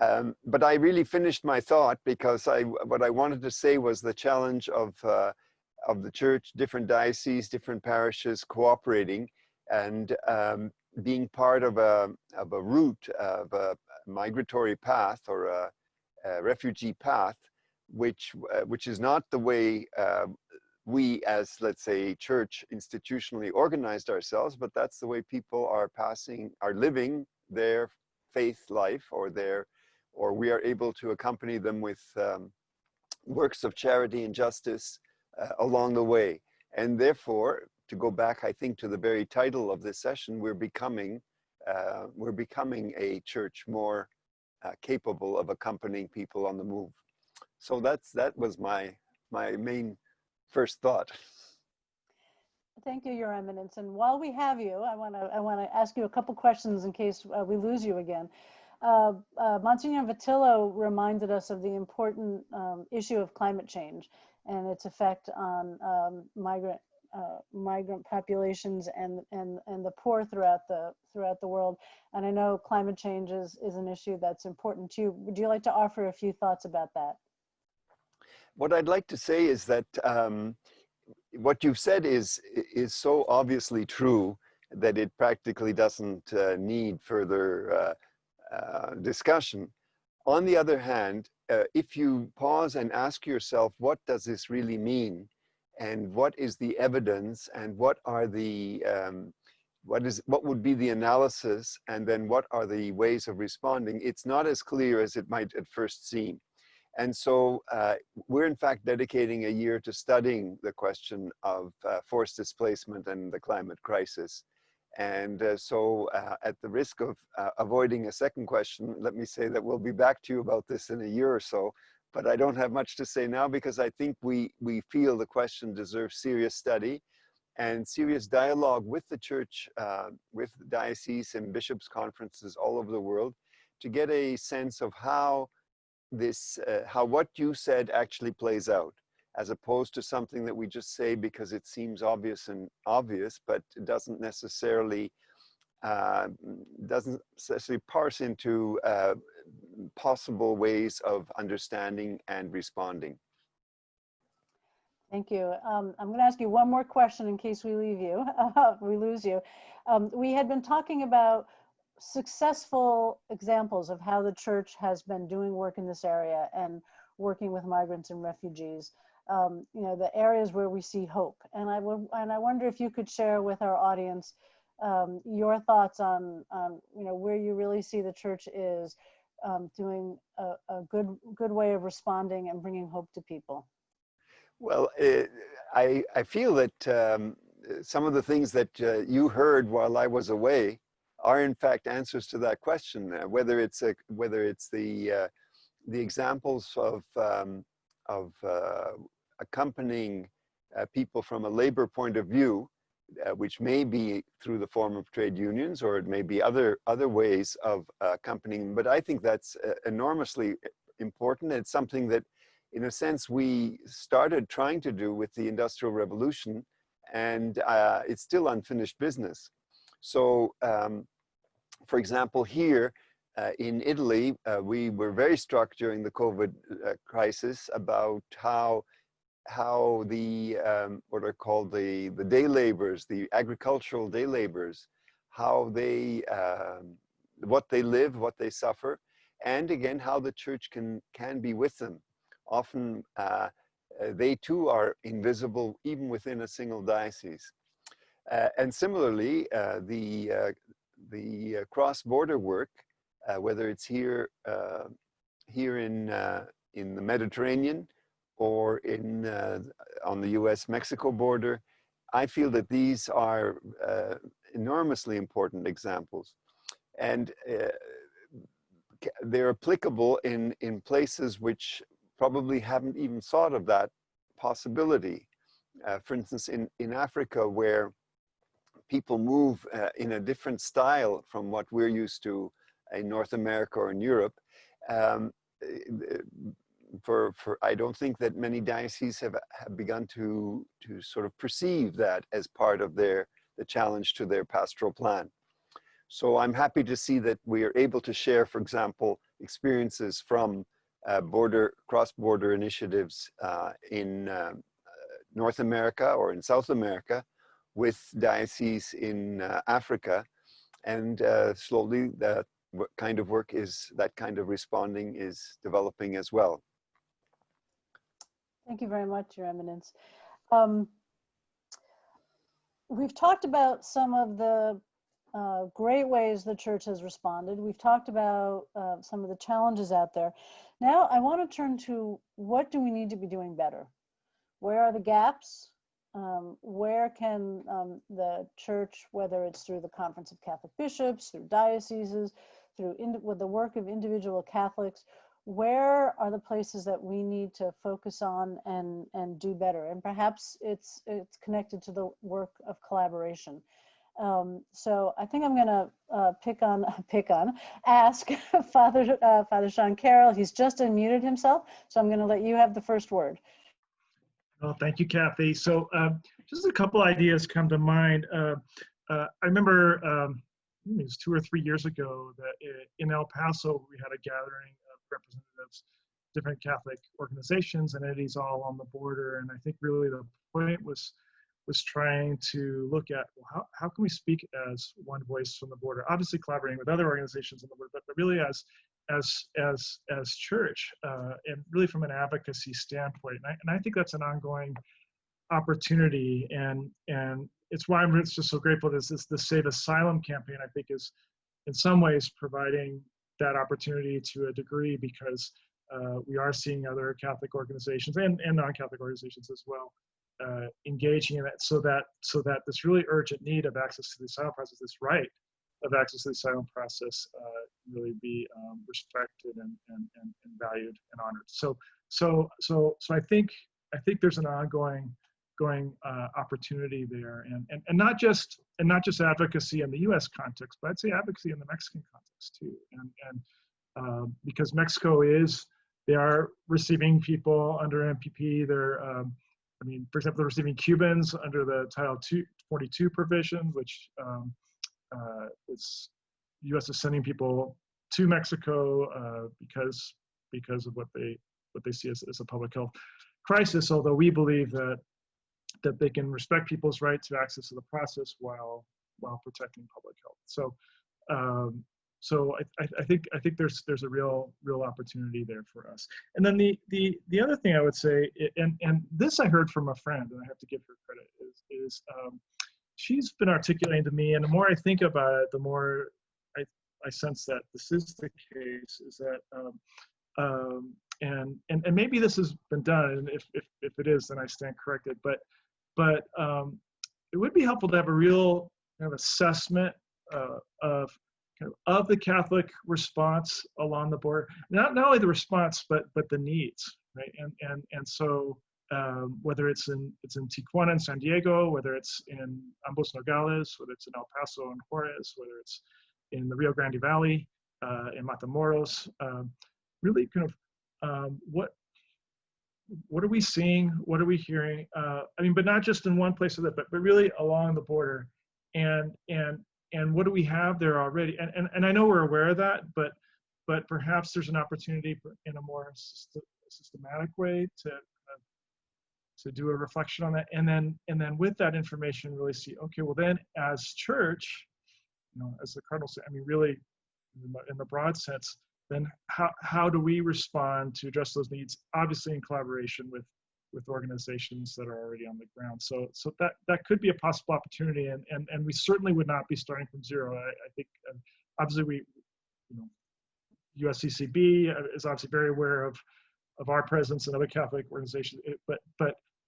But I really finished my thought because what I wanted to say was the challenge of the church, different dioceses, different parishes cooperating and being part of a route, of a migratory path or a refugee path, which is not the way we as, let's say, church institutionally organized ourselves, but that's the way people are living their faith life, or we are able to accompany them with works of charity and justice along the way. And therefore, to go back, I think, to the very title of this session, we're becoming a church more capable of accompanying people on the move. So that was my main first thought. Thank you, Your Eminence. And while we have you, I want to ask you a couple questions in case we lose you again. Monsignor Vittillo reminded us of the important issue of climate change and its effect on migrant populations and the poor throughout the world. And I know climate change is an issue that's important to you. Would you like to offer a few thoughts about that? What I'd like to say is that what you've said is so obviously true that it practically doesn't need further discussion. On the other hand, if you pause and ask yourself, what does this really mean? And what is the evidence? And what are the what would be the analysis? And then what are the ways of responding? It's not as clear as it might at first seem. And so we're in fact dedicating a year to studying the question of forced displacement and the climate crisis. And so at the risk of avoiding a second question, let me say that we'll be back to you about this in a year or so, but I don't have much to say now because I think we feel the question deserves serious study. and serious dialogue with the church, with diocese and bishops' conferences all over the world, to get a sense of how this, how what you said actually plays out, as opposed to something that we just say because it seems obvious, but it doesn't necessarily parse into possible ways of understanding and responding. Thank you. I'm going to ask you one more question in case we leave you, we lose you. We had been talking about successful examples of how the church has been doing work in this area and working with migrants and refugees. You know, the areas where we see hope. And I wonder if you could share with our audience your thoughts on you know, where you really see the church is doing a good way of responding and bringing hope to people. Well, I feel that some of the things that you heard while I was away are in fact answers to that question. Whether it's the examples of accompanying people from a labor point of view, which may be through the form of trade unions, or it may be other ways of accompanying. But I think that's enormously important. It's something that, in a sense, we started trying to do with the Industrial Revolution, and it's still unfinished business. So, for example, here in Italy, we were very struck during the COVID crisis about how the what are called the day laborers, the agricultural day laborers, how they what they live, what they suffer, and again how the church can be with them. Often they too are invisible even within a single diocese. And similarly, the cross-border work, whether it's here in the Mediterranean or on the U.S.-Mexico border, I feel that these are enormously important examples, and they're applicable in places which probably haven't even thought of that possibility. For instance, in Africa, where people move in a different style from what we're used to in North America or in Europe, I don't think that many dioceses have begun to sort of perceive that as part of the challenge to their pastoral plan. So I'm happy to see that we are able to share, for example, experiences from cross-border initiatives in North America or in South America with dioceses in Africa, and slowly that kind of work that kind of responding is developing as well. Thank you very much, Your Eminence. We've talked about some of the great ways the church has responded. We've talked about some of the challenges out there. Now I want to turn to, what do we need to be doing better? Where are the gaps? Where can the church, whether it's through the Conference of Catholic Bishops, through dioceses, with the work of individual Catholics, where are the places that we need to focus on and do better? And perhaps it's connected to the work of collaboration. So I think I'm going to ask Father Sean Carroll. He's just unmuted himself, so I'm going to let you have the first word. Well, thank you, Kathy. So just a couple ideas come to mind. I remember it was 2 or 3 years ago that in El Paso, we had a gathering of representatives, different Catholic organizations and entities all on the border. And I think really the point was trying to look at, well, how can we speak as one voice from the border, obviously collaborating with other organizations on the border, but really as church, and really from an advocacy standpoint. And I think that's an ongoing opportunity, and it's why I'm just so grateful that the Save Asylum campaign, I think, is in some ways providing that opportunity to a degree, because we are seeing other Catholic organizations and non-Catholic organizations as well engaging in that, so that this really urgent need of access to the asylum process, this right of access to the asylum process, really be respected and valued and honored. So I think there's an ongoing opportunity there, and not just advocacy in the U.S. context, but I'd say advocacy in the Mexican context too, and because Mexico they are receiving people under MPP. I mean, for example, they're receiving Cubans under the Title 42 provision, which U.S. is sending people to Mexico because of what they see as a public health crisis. Although we believe that they can respect people's right to access to the process while protecting public health. So I think there's a real opportunity there for us. And then the other thing I would say, and this I heard from a friend, and I have to give her credit, is she's been articulating to me, and the more I think about it, the more I sense that this is the case, is that and maybe this has been done, and if it is, then I stand corrected, but it would be helpful to have a real kind of assessment of the Catholic response along the border, not only the response, but the needs, right? And so whether it's in Tijuana and San Diego, whether it's in Ambos Nogales, whether it's in El Paso and Juarez, whether it's in the Rio Grande Valley, in Matamoros, really kind of what are we seeing? What are we hearing? I mean, but not just in one place of that, but really along the border, and what do we have there already? And I know we're aware of that, but perhaps there's an opportunity in a more systematic way to do a reflection on that, and then with that information, really see, okay, well then as church, as the Cardinal said, I mean, really in the broad sense, then how do we respond to address those needs? Obviously in collaboration with organizations that are already on the ground. So that could be a possible opportunity, and we certainly would not be starting from zero. I think obviously USCCB is obviously very aware of our presence and other Catholic organizations, but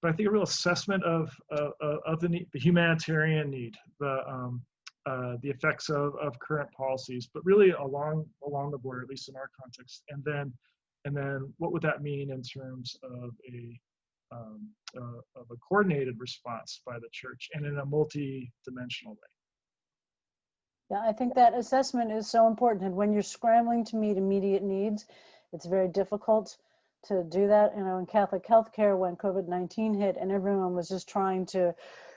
I think a real assessment of the need, the humanitarian need, the effects of current policies, but really along the border, at least in our context, and then what would that mean in terms of a coordinated response by the church and in a multi-dimensional way. Yeah, I think that assessment is so important. And when you're scrambling to meet immediate needs, it's very difficult to do that. In Catholic healthcare, when COVID-19 hit and everyone was just trying to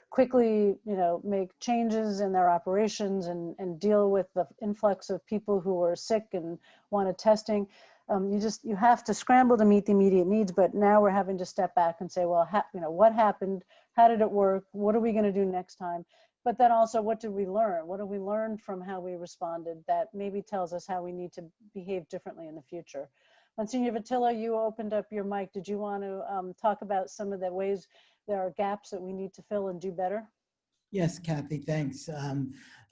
quickly, make changes in their operations and deal with the influx of people who were sick and wanted testing. You have to scramble to meet the immediate needs, but now we're having to step back and say, well, what happened? How did it work? What are we going to do next time? But then also, what did we learn? What did we learn from how we responded that maybe tells us how we need to behave differently in the future? Monsignor Vittillo, you opened up your mic. Did you want to talk about some of the ways there are gaps that we need to fill and do better? Yes, Kathy, thanks.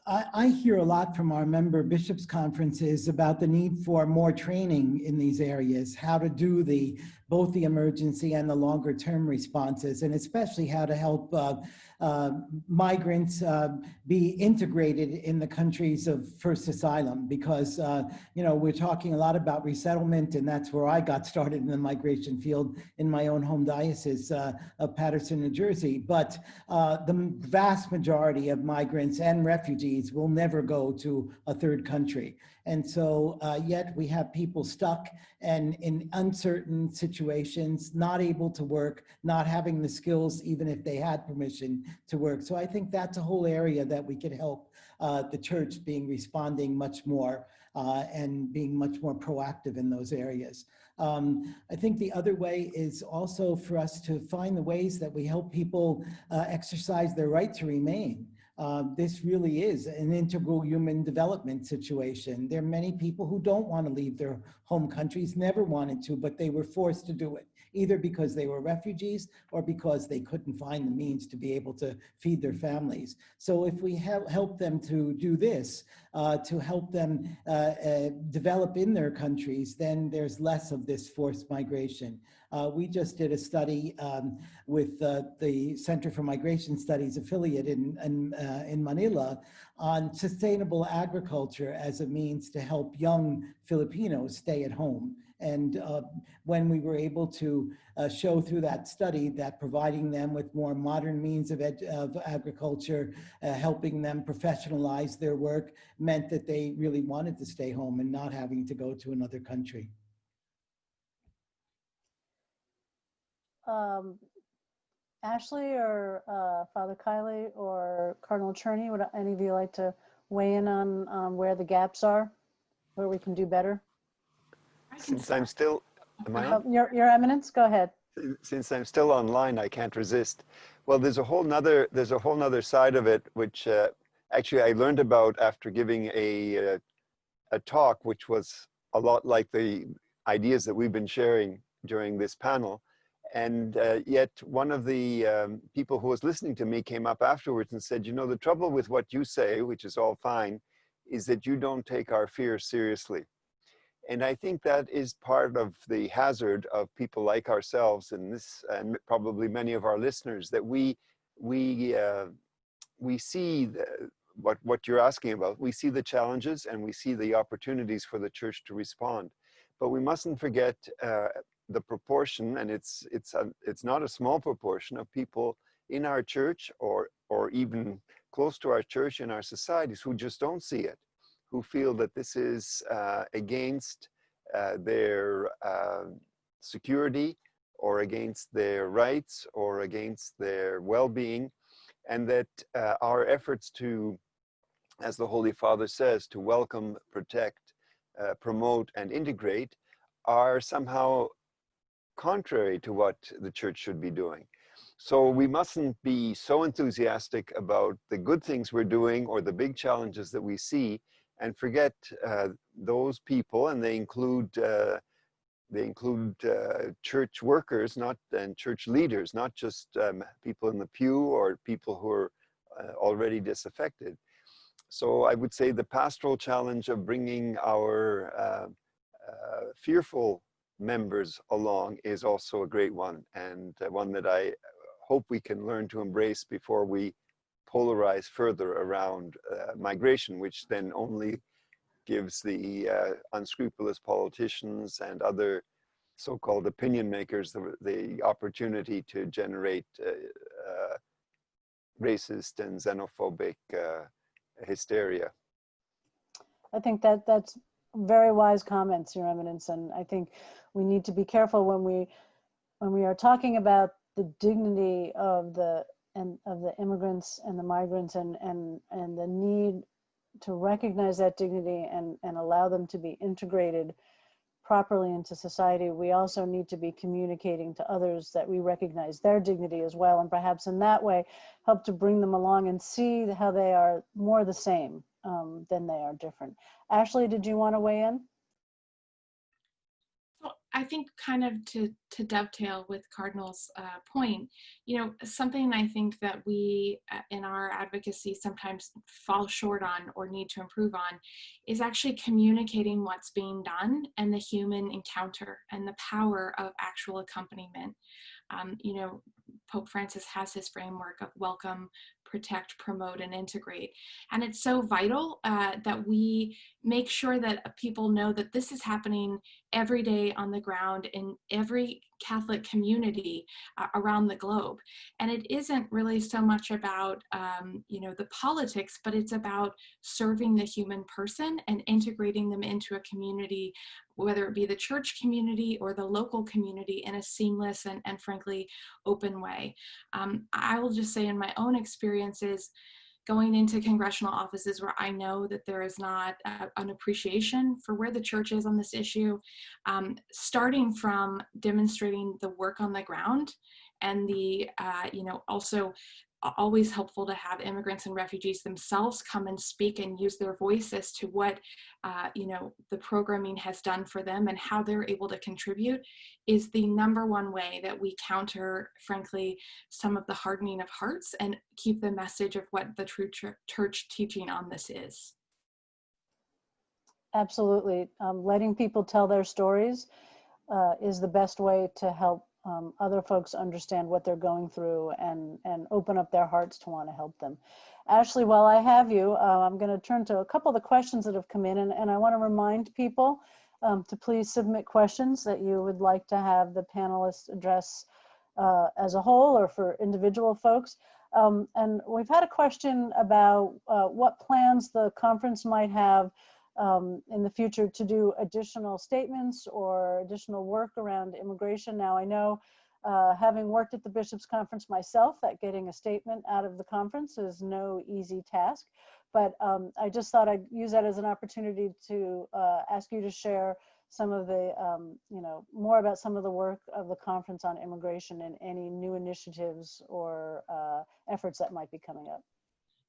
I hear a lot from our member bishops' conferences about the need for more training in these areas, how to do both the emergency and the longer term responses, and especially how to help migrants be integrated in the countries of first asylum, because we're talking a lot about resettlement, and that's where I got started in the migration field in my own home diocese of Paterson, New Jersey. But the vast majority of migrants and refugees will never go to a third country. And so yet we have people stuck and in uncertain situations, not able to work, not having the skills, even if they had permission to work. So I think that's a whole area that we could help the church responding much more and being much more proactive in those areas. I think the other way is also for us to find the ways that we help people exercise their right to remain. This really is an integral human development situation. There are many people who don't want to leave their home countries, never wanted to, but they were forced to do it, either because they were refugees or because they couldn't find the means to be able to feed their families. So if we help them to do this, to help them develop in their countries, then there's less of this forced migration. We just did a study with the Center for Migration Studies affiliate in Manila on sustainable agriculture as a means to help young Filipinos stay at home. And when we were able to show through that study that providing them with more modern means of agriculture, helping them professionalize their work, meant that they really wanted to stay home and not having to go to another country. Ashley or Father Kiley or Cardinal Czerny, would any of you like to weigh in on where the gaps are, where we can do better? Since I'm still, am I on? Your Eminence, go ahead. Since I'm still online, I can't resist. Well, there's a whole nother side of it, which actually I learned about after giving a talk, which was a lot like the ideas that we've been sharing during this panel. And yet one of the people who was listening to me came up afterwards and said, you know, the trouble with what you say, which is all fine, is that you don't take our fears seriously. And I think that is part of the hazard of people like ourselves and this, and probably many of our listeners, that we see what you're asking about. We see the challenges and we see the opportunities for the church to respond, but we mustn't forget the proportion, and it's not a small proportion of people in our church or even close to our church in our societies who just don't see it, who feel that this is against their security or against their rights or against their well-being, and that our efforts to, as the Holy Father says, to welcome, protect, promote, and integrate are somehow contrary to what the church should be doing. So we mustn't be so enthusiastic about the good things we're doing or the big challenges that we see and forget those people, and they include church workers, and church leaders, not just people in the pew or people who are already disaffected. So I would say the pastoral challenge of bringing our fearful members along is also a great one, and one that I hope we can learn to embrace before we polarize further around migration, which then only gives the unscrupulous politicians and other so-called opinion makers the opportunity to generate racist and xenophobic hysteria. I think that's very wise comments, Your Eminence, and I think we need to be careful when we are talking about the dignity of the immigrants and the migrants and the need to recognize that dignity and allow them to be integrated properly into society. We also need to be communicating to others that we recognize their dignity as well, and perhaps in that way help to bring them along and see how they are more the same than they are different. Ashley, did you want to weigh in? So I think kind of to dovetail with Cardinal's point, you know, something I think that we in our advocacy sometimes fall short on or need to improve on is actually communicating what's being done and the human encounter and the power of actual accompaniment. You know, Pope Francis has his framework of welcome, protect, promote, and integrate. And it's so vital that we make sure that people know that this is happening every day on the ground in every Catholic community around the globe. And it isn't really so much about, you know, the politics, but it's about serving the human person and integrating them into a community, whether it be the church community or the local community, in a seamless and frankly open way. I will just say in my own experiences, going into congressional offices where I know that there is not an appreciation for where the church is on this issue, starting from demonstrating the work on the ground and the, you know, also always helpful to have immigrants and refugees themselves come and speak and use their voice as to what, you know, the programming has done for them and how they're able to contribute, is the #1 way that we counter, frankly, some of the hardening of hearts and keep the message of what the true church teaching on this is. Absolutely. Letting people tell their stories is the best way to help other folks understand what they're going through and open up their hearts to want to help them. Ashley, while I have you, I'm going to turn to a couple of the questions that have come in, and I want to remind people to please submit questions that you would like to have the panelists address as a whole or for individual folks. And we've had a question about what plans the conference might have in the future to do additional statements or additional work around immigration. Now, I know, having worked at the Bishops' Conference myself, that getting a statement out of the conference is no easy task. But I just thought I'd use that as an opportunity to ask you to share some of the, more about some of the work of the conference on immigration and any new initiatives or efforts that might be coming up.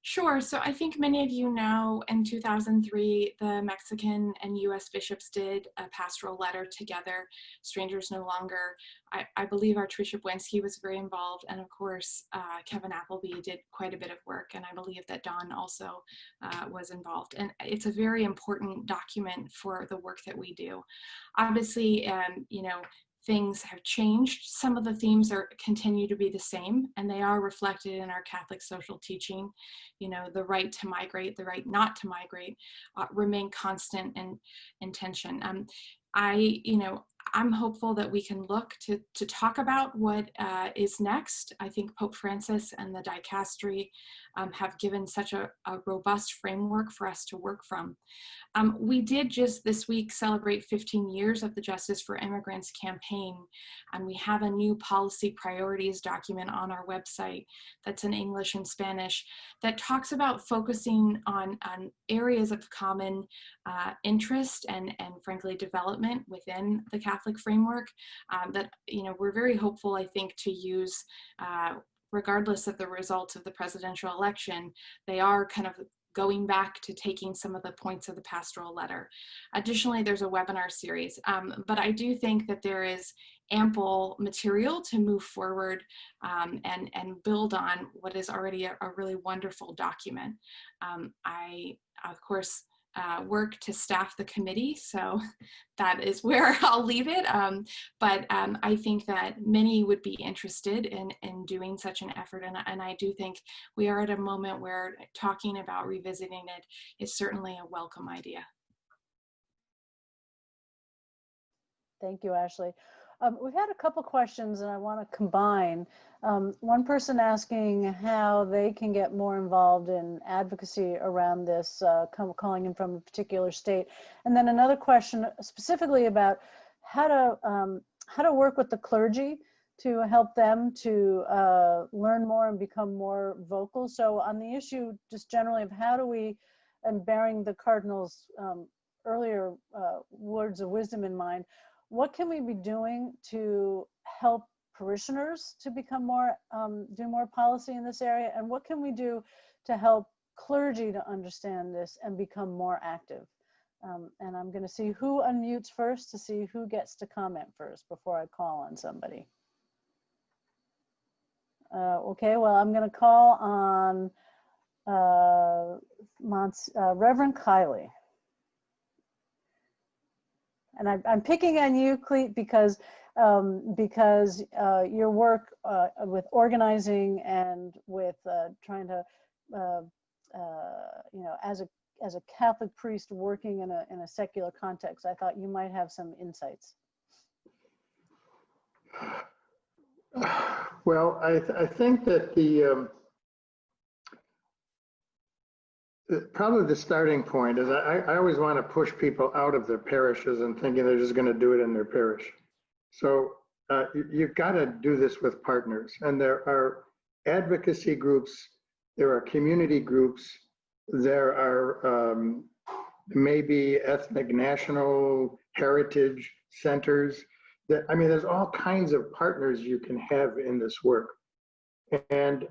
Sure. So I think many of you know in 2003, the Mexican and US bishops did a pastoral letter together, Strangers No Longer. I believe Archbishop Wensky was very involved. And of course, Kevin Appleby did quite a bit of work. And I believe that Don also was involved. And it's a very important document for the work that we do. Obviously, things have changed. Some of the themes continue to be the same, and they are reflected in our Catholic social teaching. The right to migrate, the right not to migrate, remain constant and in tension. I'm hopeful that we can look to talk about what is next. I think Pope Francis and the Dicastery have given such a robust framework for us to work from. We did just this week celebrate 15 years of the Justice for Immigrants campaign, and we have a new policy priorities document on our website that's in English and Spanish that talks about focusing on areas of common interest and frankly development within the Catholic framework that we're very hopeful, I think, to use regardless of the results of the presidential election. They are kind of going back to taking some of the points of the pastoral letter. Additionally, there's a webinar series, but I do think that there is ample material to move forward and build on what is already a really wonderful document. I, of course, work to staff the committee, so that is where I'll leave it. But I think that many would be interested in doing such an effort, and I do think we are at a moment where talking about revisiting it is certainly a welcome idea. Thank you, Ashley. We've had a couple questions and I want to combine. One person asking how they can get more involved in advocacy around this, calling in from a particular state. And then another question specifically about how to work with the clergy to help them to learn more and become more vocal. So on the issue just generally of how do we, and bearing the Cardinal's earlier words of wisdom in mind, what can we be doing to help parishioners to become more, do more policy in this area? And what can we do to help clergy to understand this and become more active? And I'm going to see who unmutes first to see who gets to comment first before I call on somebody. Okay, well, I'm going to call on Reverend Kiley. And I'm picking on you, Cleet, because your work with organizing and with trying to, as a Catholic priest working in a secular context, I thought you might have some insights. Well, I think that probably the starting point is I always want to push people out of their parishes and thinking they're just going to do it in their parish. So you've got to do this with partners. And there are advocacy groups, there are community groups, there are maybe ethnic national heritage centers. There's all kinds of partners you can have in this work. And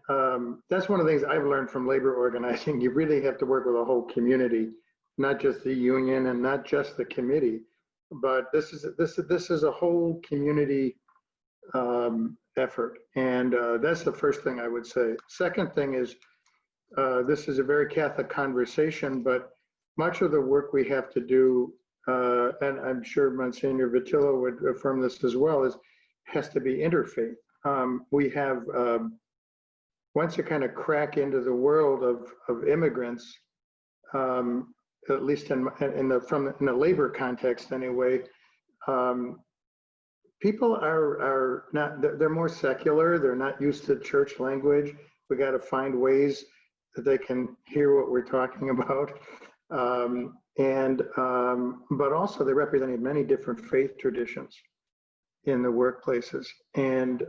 that's one of the things I've learned from labor organizing. You really have to work with a whole community, not just the union and not just the committee, but this is a whole community effort. And that's the first thing I would say. Second thing is, this is a very Catholic conversation, but much of the work we have to do, and I'm sure Monsignor Vittillo would affirm this as well, has to be interfaith. We have, once you kind of crack into the world of immigrants, at least in the labor context anyway, people are not, they're more secular. They're not used to church language. We got to find ways that they can hear what we're talking about. But also they represented many different faith traditions in the workplaces. And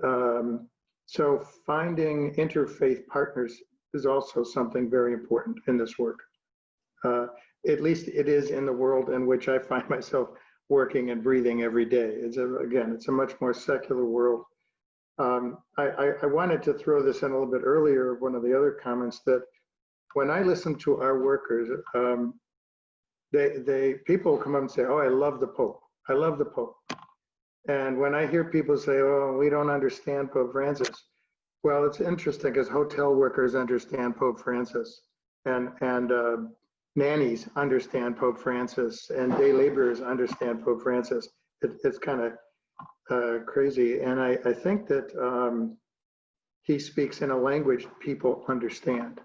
so finding interfaith partners is also something very important in this work. At least it is in the world in which I find myself working and breathing every day. It's a much more secular world. I wanted to throw this in a little bit earlier, one of the other comments, that when I listen to our workers, people come up and say, "Oh, I love the Pope. I love the Pope." And when I hear people say, "Oh, we don't understand Pope Francis," well, it's interesting because hotel workers understand Pope Francis, and nannies understand Pope Francis, and day laborers understand Pope Francis. It's kind of crazy, and I think that he speaks in a language people understand,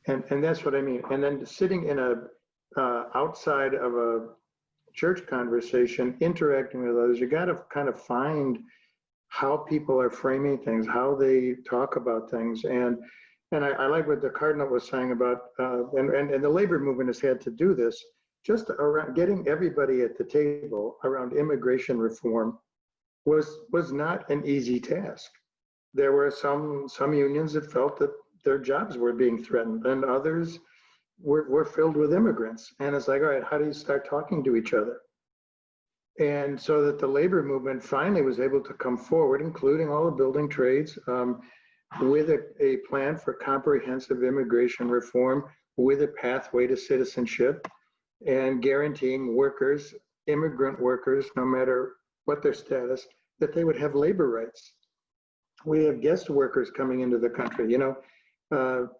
and that's what I mean. And then sitting in a outside of a church conversation, interacting with others, you got to kind of find how people are framing things, how they talk about things, and I like what the Cardinal was saying about, and the labor movement has had to do this, just around getting everybody at the table around immigration reform was not an easy task. There were some unions that felt that their jobs were being threatened, and others were filled with immigrants. And it's like, all right, how do you start talking to each other? And so that the labor movement finally was able to come forward, including all the building trades, with a plan for comprehensive immigration reform, with a pathway to citizenship, and guaranteeing workers, immigrant workers, no matter what their status, that they would have labor rights. We have guest workers coming into the country,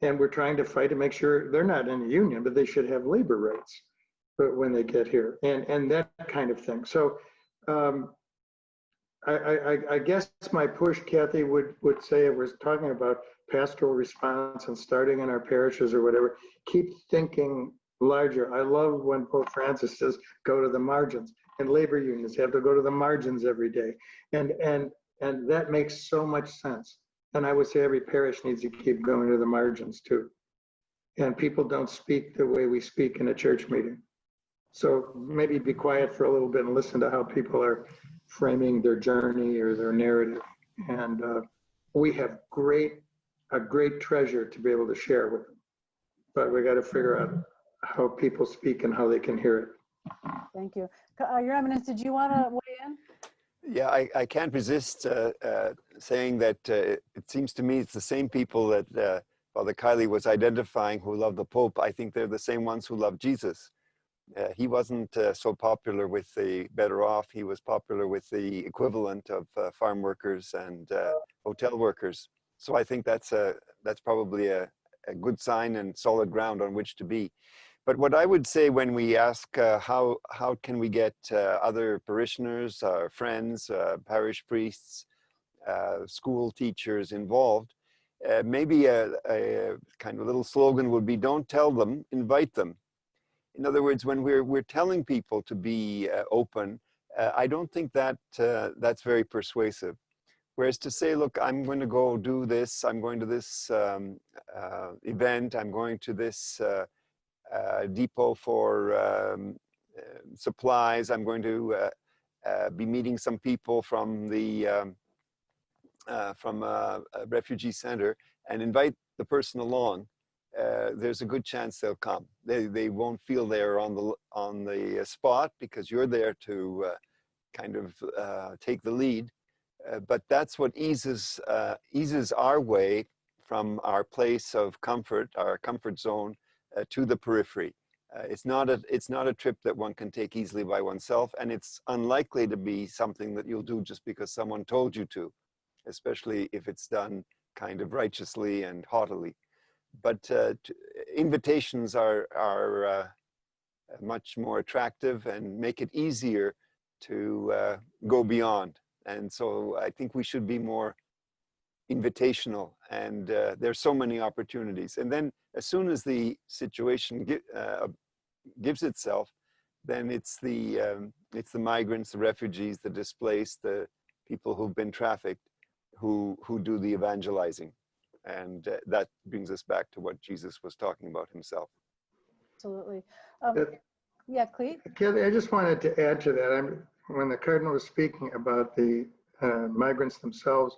and we're trying to fight to make sure they're not in a union, but they should have labor rights when they get here, and that kind of thing. So I guess my push, Kathy, would say, if we're talking about pastoral response and starting in our parishes or whatever, keep thinking larger. I love when Pope Francis says, go to the margins, and labor unions have to go to the margins every day. And that makes so much sense. And I would say every parish needs to keep going to the margins too. And people don't speak the way we speak in a church meeting. So maybe be quiet for a little bit and listen to how people are framing their journey or their narrative. And we have a great treasure to be able to share with them. But we got to figure out how people speak and how they can hear it. Thank you. Your Eminence, did you want to weigh in? Yeah, I can't resist saying that it seems to me it's the same people that Father Kiley was identifying who love the Pope. I think they're the same ones who love Jesus. He wasn't so popular with the better off. He was popular with the equivalent of farm workers and hotel workers. So I think that's probably a good sign and solid ground on which to be. But what I would say when we ask how can we get other parishioners, friends, parish priests, school teachers involved, maybe a kind of little slogan would be, don't tell them, invite them. In other words, when we're telling people to be open, I don't think that that's very persuasive. Whereas to say, look, I'm going to go do this, I'm going to this event, I'm going to this depot for supplies, I'm going to be meeting some people from the from a refugee center, and invite the person along. There's a good chance they'll come. They won't feel they're on the spot because you're there to kind of take the lead. But that's what eases our way from our place of comfort, our comfort zone, to the periphery. It's not a trip that one can take easily by oneself, and it's unlikely to be something that you'll do just because someone told you to, especially if it's done kind of righteously and haughtily. But invitations are much more attractive and make it easier to go beyond. And so I think we should be more invitational, and there's so many opportunities. And then as soon as the situation gives itself, then it's the migrants, the refugees, the displaced, the people who've been trafficked, who do the evangelizing. And that brings us back to what Jesus was talking about himself. Absolutely. Yeah, Clete? Kathy, I just wanted to add to that. When the Cardinal was speaking about the migrants themselves,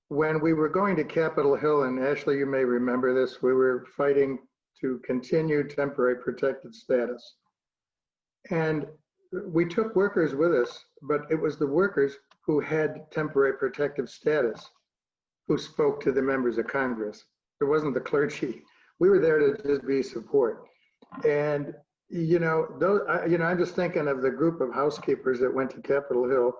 when we were going to Capitol Hill, and Ashley, you may remember this, we were fighting to continue temporary protected status. And we took workers with us, but it was the workers who had temporary protective status who spoke to the members of Congress. It wasn't the clergy. We were there to just be support. And I'm just thinking of the group of housekeepers that went to Capitol Hill,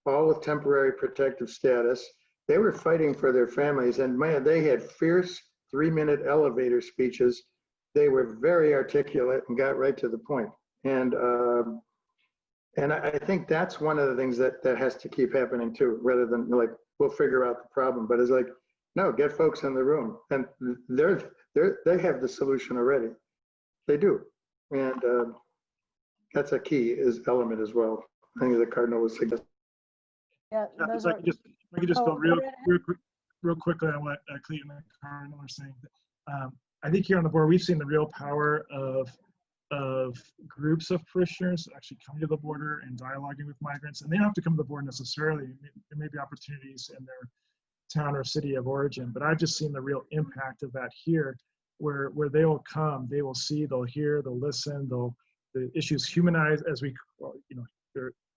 all with temporary protective status. They were fighting for their families, and man, they had fierce 3-minute elevator speeches. They were very articulate and got right to the point. And I think that's one of the things that has to keep happening too, rather than like, we'll figure out the problem, but it's like, no, get folks in the room, and they have the solution already. They do. And that's a key element as well. I think the Cardinal was suggesting. Yeah, If I could just go real quickly on what Clete and the Cardinal are saying. I think here on the board, we've seen the real power of groups of parishioners actually coming to the border and dialoguing with migrants. And they don't have to come to the board necessarily. There may be opportunities in their town or city of origin, but I've just seen the real impact of that here, where they will come, they will see, they'll hear, they'll listen, the issues humanized as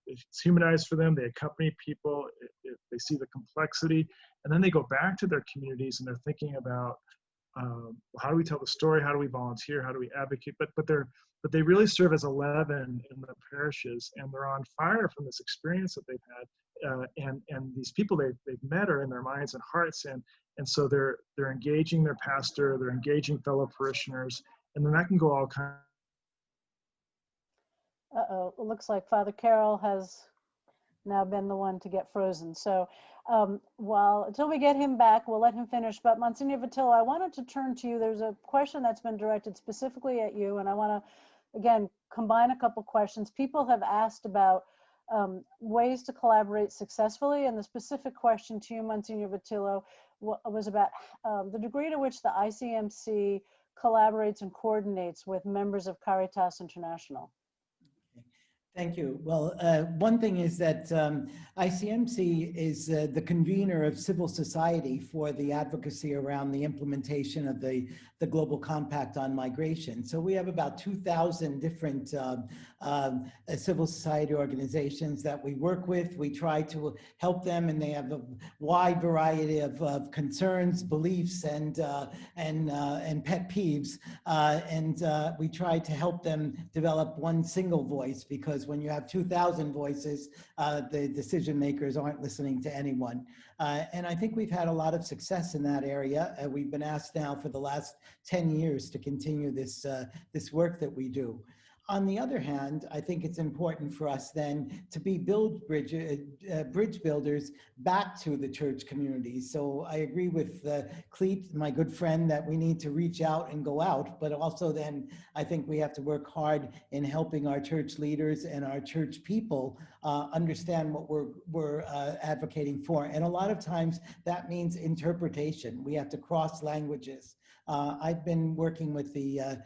it's humanized for them. They accompany people, they see the complexity, and then they go back to their communities and they're thinking about how do we tell the story, how do we volunteer, how do we advocate, but they really serve as a leaven in the parishes, and they're on fire from this experience that they've had, and these people they've met are in their minds and hearts, and so they're engaging their pastor, they're engaging fellow parishioners, and then that can go all kinds. Uh-oh, it looks like Father Carroll has now been the one to get frozen. So until we get him back, we'll let him finish. But Monsignor Vittillo, I wanted to turn to you. There's a question that's been directed specifically at you, and I want to, again, combine a couple questions. People have asked about ways to collaborate successfully, and the specific question to you, Monsignor Vittillo, was about the degree to which the ICMC collaborates and coordinates with members of Caritas International. Thank you. Well, one thing is that ICMC is the convener of civil society for the advocacy around the implementation of the Global Compact on Migration. So we have about 2,000 different civil society organizations that we work with. We try to help them, and they have a wide variety of concerns, beliefs, and pet peeves. And we try to help them develop one single voice, because when you have 2,000 voices, the decision makers aren't listening to anyone. And I think we've had a lot of success in that area. We've been asked now for the last 10 years to continue this this work that we do. On the other hand, I think it's important for us then to be bridge builders back to the church community. So I agree with Clete, my good friend, that we need to reach out and go out, but also then I think we have to work hard in helping our church leaders and our church people understand what we're advocating for. And a lot of times that means interpretation. We have to cross languages. I've been working with the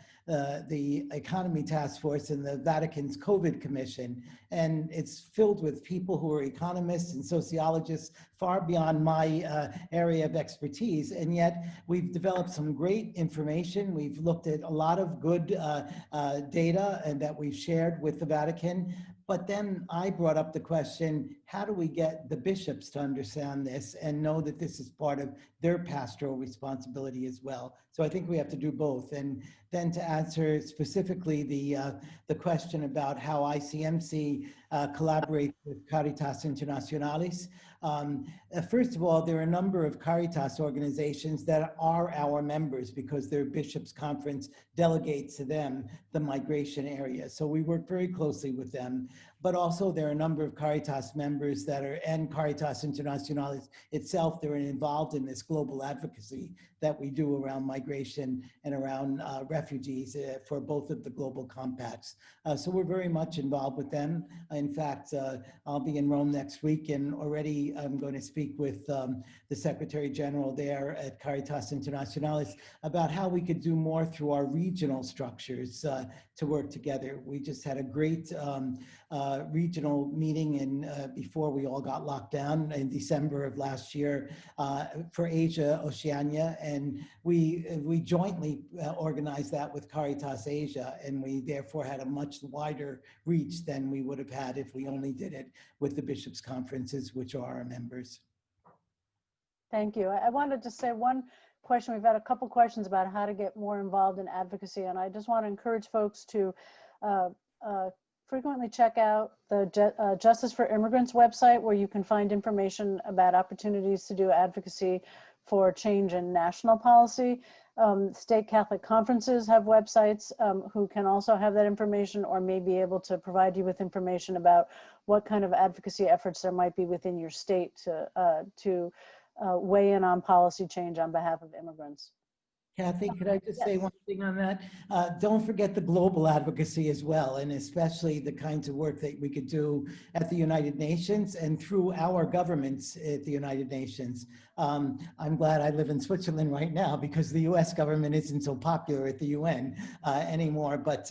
Economy Task Force and the Vatican's COVID Commission, and it's filled with people who are economists and sociologists far beyond my area of expertise, and yet we've developed some great information. We've looked at a lot of good data and that we've shared with the Vatican. But then I brought up the question, how do we get the bishops to understand this and know that this is part of their pastoral responsibility as well? So I think we have to do both. And then to answer specifically the question about how ICMC collaborates with Caritas Internationalis. First of all, there are a number of Caritas organizations that are our members because their bishops' conference delegates to them the migration area. So we work very closely with them. but also there are a number of Caritas members that are, and Caritas Internationalis itself, they're involved in this global advocacy that we do around migration and around refugees for both of the global compacts. So we're very much involved with them. In fact, I'll be in Rome next week, and already I'm going to speak with the Secretary General there at Caritas Internationalis about how we could do more through our regional structures to work together. We just had a great regional meeting before we all got locked down in December of last year for Asia, Oceania, and we jointly organized that with Caritas Asia, and we therefore had a much wider reach than we would have had if we only did it with the bishops' conferences, which are our members. Thank you. I wanted to say one question. We've had a couple questions about how to get more involved in advocacy, and I just want to encourage folks to frequently check out the Justice for Immigrants website, where you can find information about opportunities to do advocacy for change in national policy. State Catholic conferences have websites who can also have that information, or may be able to provide you with information about what kind of advocacy efforts there might be within your state to weigh in on policy change on behalf of immigrants. Kathy, could I just say Yes. one thing on that? Don't forget the global advocacy as well, and especially the kinds of work that we could do at the United Nations and through our governments at the United Nations. I'm glad I live in Switzerland right now, because the US government isn't so popular at the UN anymore, but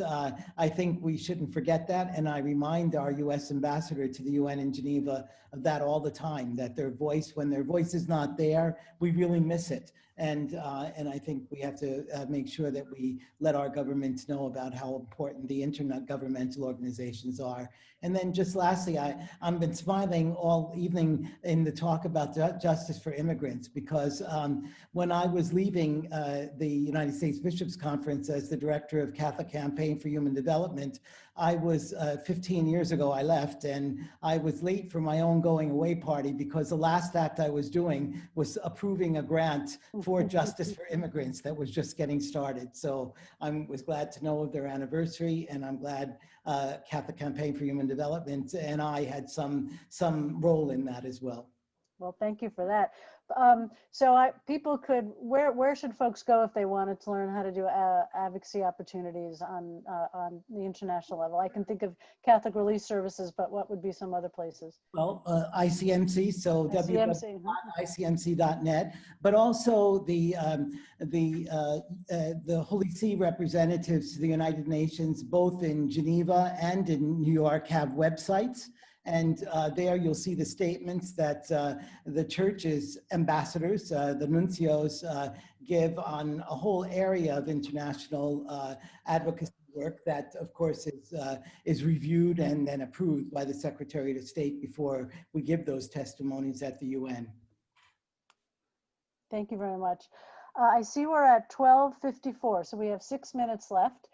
I think we shouldn't forget that, and I remind our US ambassador to the UN in Geneva of that all the time, that their voice, when their voice is not there, we really miss it. And I think we have to make sure that we let our governments know about how important the intergovernmental organizations are. And then just lastly, I've been smiling all evening in the talk about justice for immigrants, because when I was leaving the United States Bishops' Conference as the director of Catholic Campaign for Human Development, I was 15 years ago, I left, and I was late for my own going away party, because the last act I was doing was approving a grant for justice for immigrants that was just getting started. So I was glad to know of their anniversary, and I'm glad Catholic Campaign for Human Development and I had some role in that as well. Well, thank you for that. People could, where should folks go if they wanted to learn how to do advocacy opportunities on the international level? I can think of Catholic Relief Services, but what would be some other places? Well, ICMC, so ICMC. www.icmc.net, but also the Holy See representatives to the United Nations, both in Geneva and in New York, have websites. And there you'll see the statements that the church's ambassadors, the nuncios, give on a whole area of international advocacy work that, of course, is reviewed and then approved by the Secretary of State before we give those testimonies at the UN. Thank you very much. I see we're at 12:54, so we have 6 minutes left.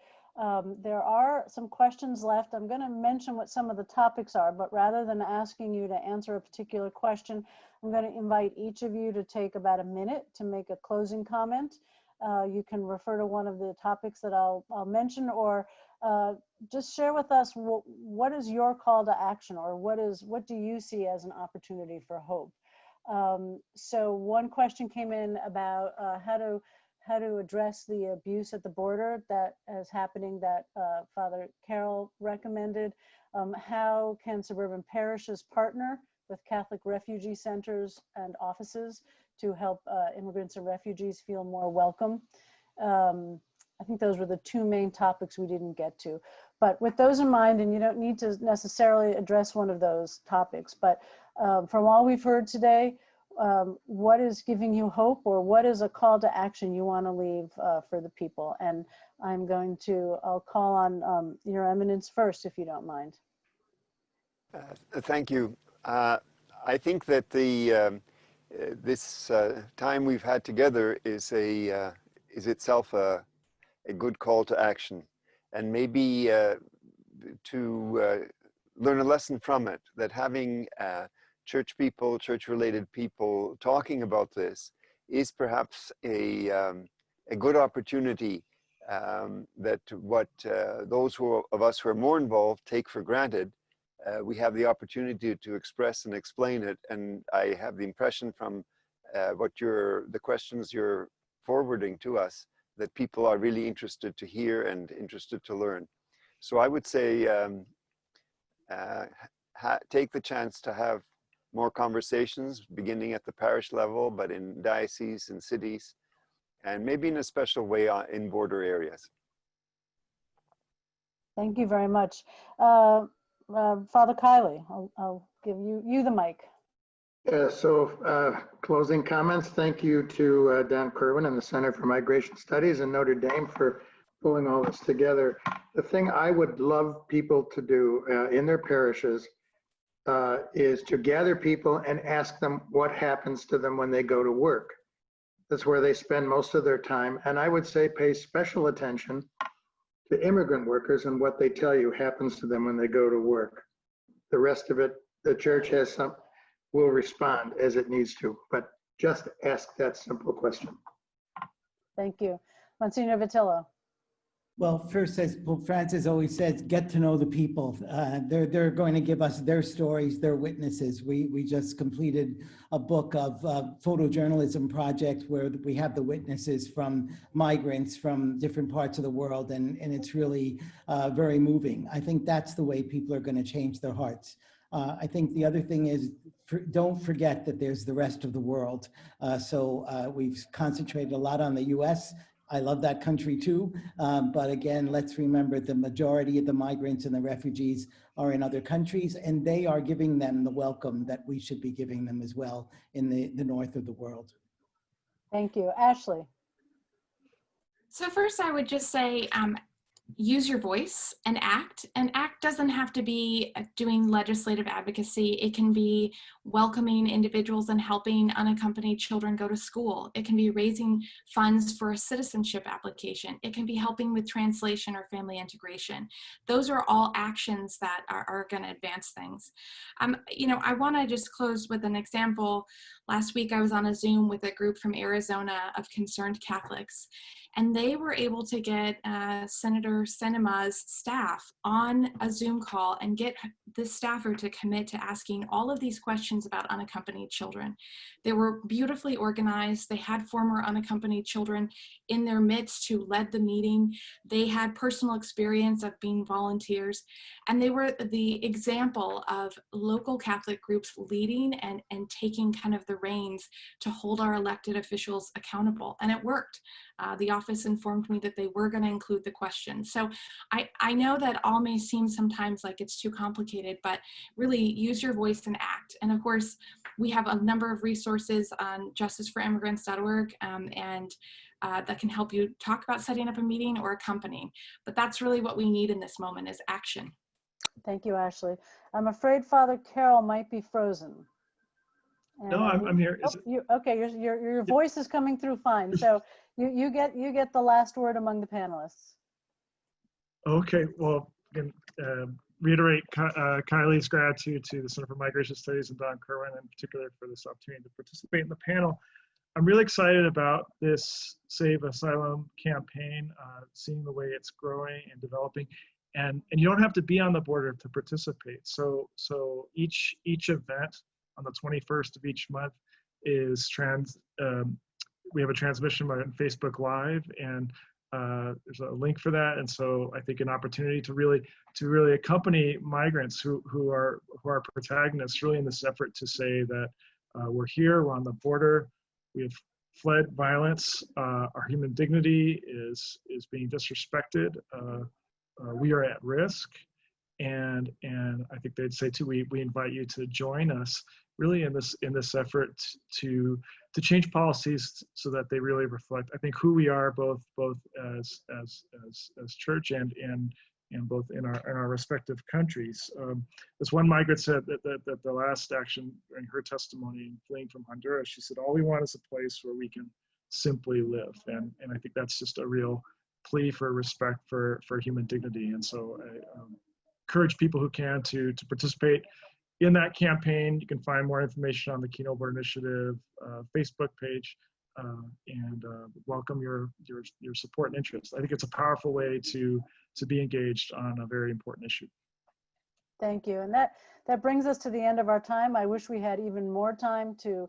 There are some questions left. I'm going to mention what some of the topics are, but rather than asking you to answer a particular question, I'm going to invite each of you to take about a minute to make a closing comment. You can refer to one of the topics that I'll mention, or just share with us what is your call to action, or what do you see as an opportunity for hope? So one question came in about how to address the abuse at the border that is happening, that Father Carroll recommended. How can suburban parishes partner with Catholic refugee centers and offices to help immigrants and refugees feel more welcome? I think those were the two main topics we didn't get to. But with those in mind, and you don't need to necessarily address one of those topics, but from all we've heard today, what is giving you hope, or what is a call to action you want to leave for the people? And I'll call on Your Eminence first, if you don't mind. Thank you. I think that this time we've had together is itself a good call to action, and maybe to learn a lesson from it, that having church people, church-related people talking about this is perhaps a good opportunity that what those of us who are more involved take for granted, we have the opportunity to express and explain it. And I have the impression from the questions you're forwarding to us that people are really interested to hear and interested to learn. So I would say take the chance to have more conversations, beginning at the parish level, but in dioceses and cities, and maybe in a special way in border areas. Thank you very much. Father Kiley, I'll give you the mic. Yeah, so closing comments. Thank you to Dan Curran and the Center for Migration Studies and Notre Dame for pulling all this together. The thing I would love people to do in their parishes is to gather people and ask them what happens to them when they go to work. That's where they spend most of their time. And I would say pay special attention to immigrant workers and what they tell you happens to them when they go to work. The rest of it, the church will respond as it needs to, but just ask that simple question. Thank you. Monsignor Vittillo. Well, first, as Pope Francis always says, get to know the people. They're going to give us their stories, their witnesses. We just completed a book of photojournalism project where we have the witnesses from migrants from different parts of the world, and it's really very moving. I think that's the way people are going to change their hearts. I think the other thing is, don't forget that there's the rest of the world. So we've concentrated a lot on the US. I love that country too. But again, let's remember the majority of the migrants and the refugees are in other countries, and they are giving them the welcome that we should be giving them as well in the north of the world. Thank you. Ashley. So first I would just say, use your voice and act. And act doesn't have to be doing legislative advocacy. It can be welcoming individuals and helping unaccompanied children go to school. It can be raising funds for a citizenship application. It can be helping with translation or family integration. Those are all actions that are going to advance things. You know, I want to just close with an example. Last week I was on a Zoom with a group from Arizona of concerned Catholics, and they were able to get Senator Sinema's staff on a Zoom call and get the staffer to commit to asking all of these questions about unaccompanied children. They were beautifully organized. They had former unaccompanied children in their midst who led the meeting. They had personal experience of being volunteers, and they were the example of local Catholic groups leading and taking kind of the reins to hold our elected officials accountable, and it worked. The office informed me that they were going to include the question. So I know that all may seem sometimes like it's too complicated, but really use your voice and act. And of course, we have a number of resources on justiceforimmigrants.org and that can help you talk about setting up a meeting or accompanying. But that's really what we need in this moment is action. Thank you, Ashley. I'm afraid Father Carroll might be frozen. And no, I'm here. Okay, your voice is coming through fine. So you get the last word among the panelists. Okay, well, again, reiterate Kylie's gratitude to the Center for Migration Studies and Don Curran in particular for this opportunity to participate in the panel. I'm really excited about this Save Asylum campaign, seeing the way it's growing and developing. And you don't have to be on the border to participate. So each event on the 21st of each month is we have a transmission on Facebook Live, and there's a link for that. And so I think an opportunity to really accompany migrants who are protagonists really in this effort to say that we're here, we're on the border, we have fled violence, our human dignity is being disrespected, we are at risk, and I think they'd say too, we invite you to join us really in this effort to change policies so that they really reflect, I think, who we are both as church and both in our respective countries. As one migrant said that the last action in her testimony in fleeing from Honduras, she said, all we want is a place where we can simply live. And I think that's just a real plea for respect for human dignity. And so I encourage people who can to participate in that campaign. You can find more information on the Kino Board Initiative Facebook page, and welcome your support and interest. I think it's a powerful way to be engaged on a very important issue. Thank you. And that brings us to the end of our time. I wish we had even more time to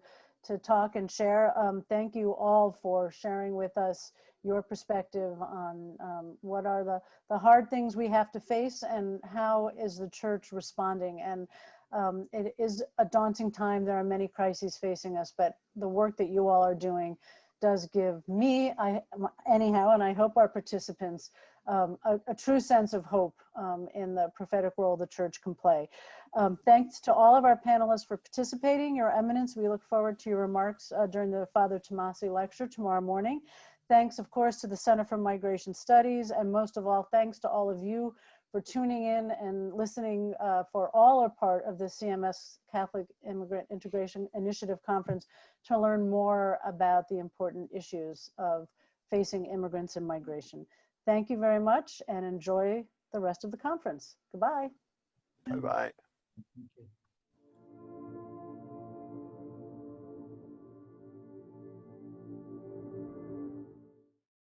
talk and share. Thank you all for sharing with us your perspective on what are the hard things we have to face and how is the church responding. And it is a daunting time. There are many crises facing us, but the work that you all are doing does give me, anyhow, and I hope our participants, a true sense of hope in the prophetic role the church can play. Thanks to all of our panelists for participating. Your Eminence, we look forward to your remarks during the Father Tomasi lecture tomorrow morning. Thanks, of course, to the Center for Migration Studies, and most of all, thanks to all of you for tuning in and listening for all or part of the CMS Catholic Immigrant Integration Initiative Conference to learn more about the important issues of facing immigrants and migration. Thank you very much and enjoy the rest of the conference. Goodbye. Bye-bye. Thank you.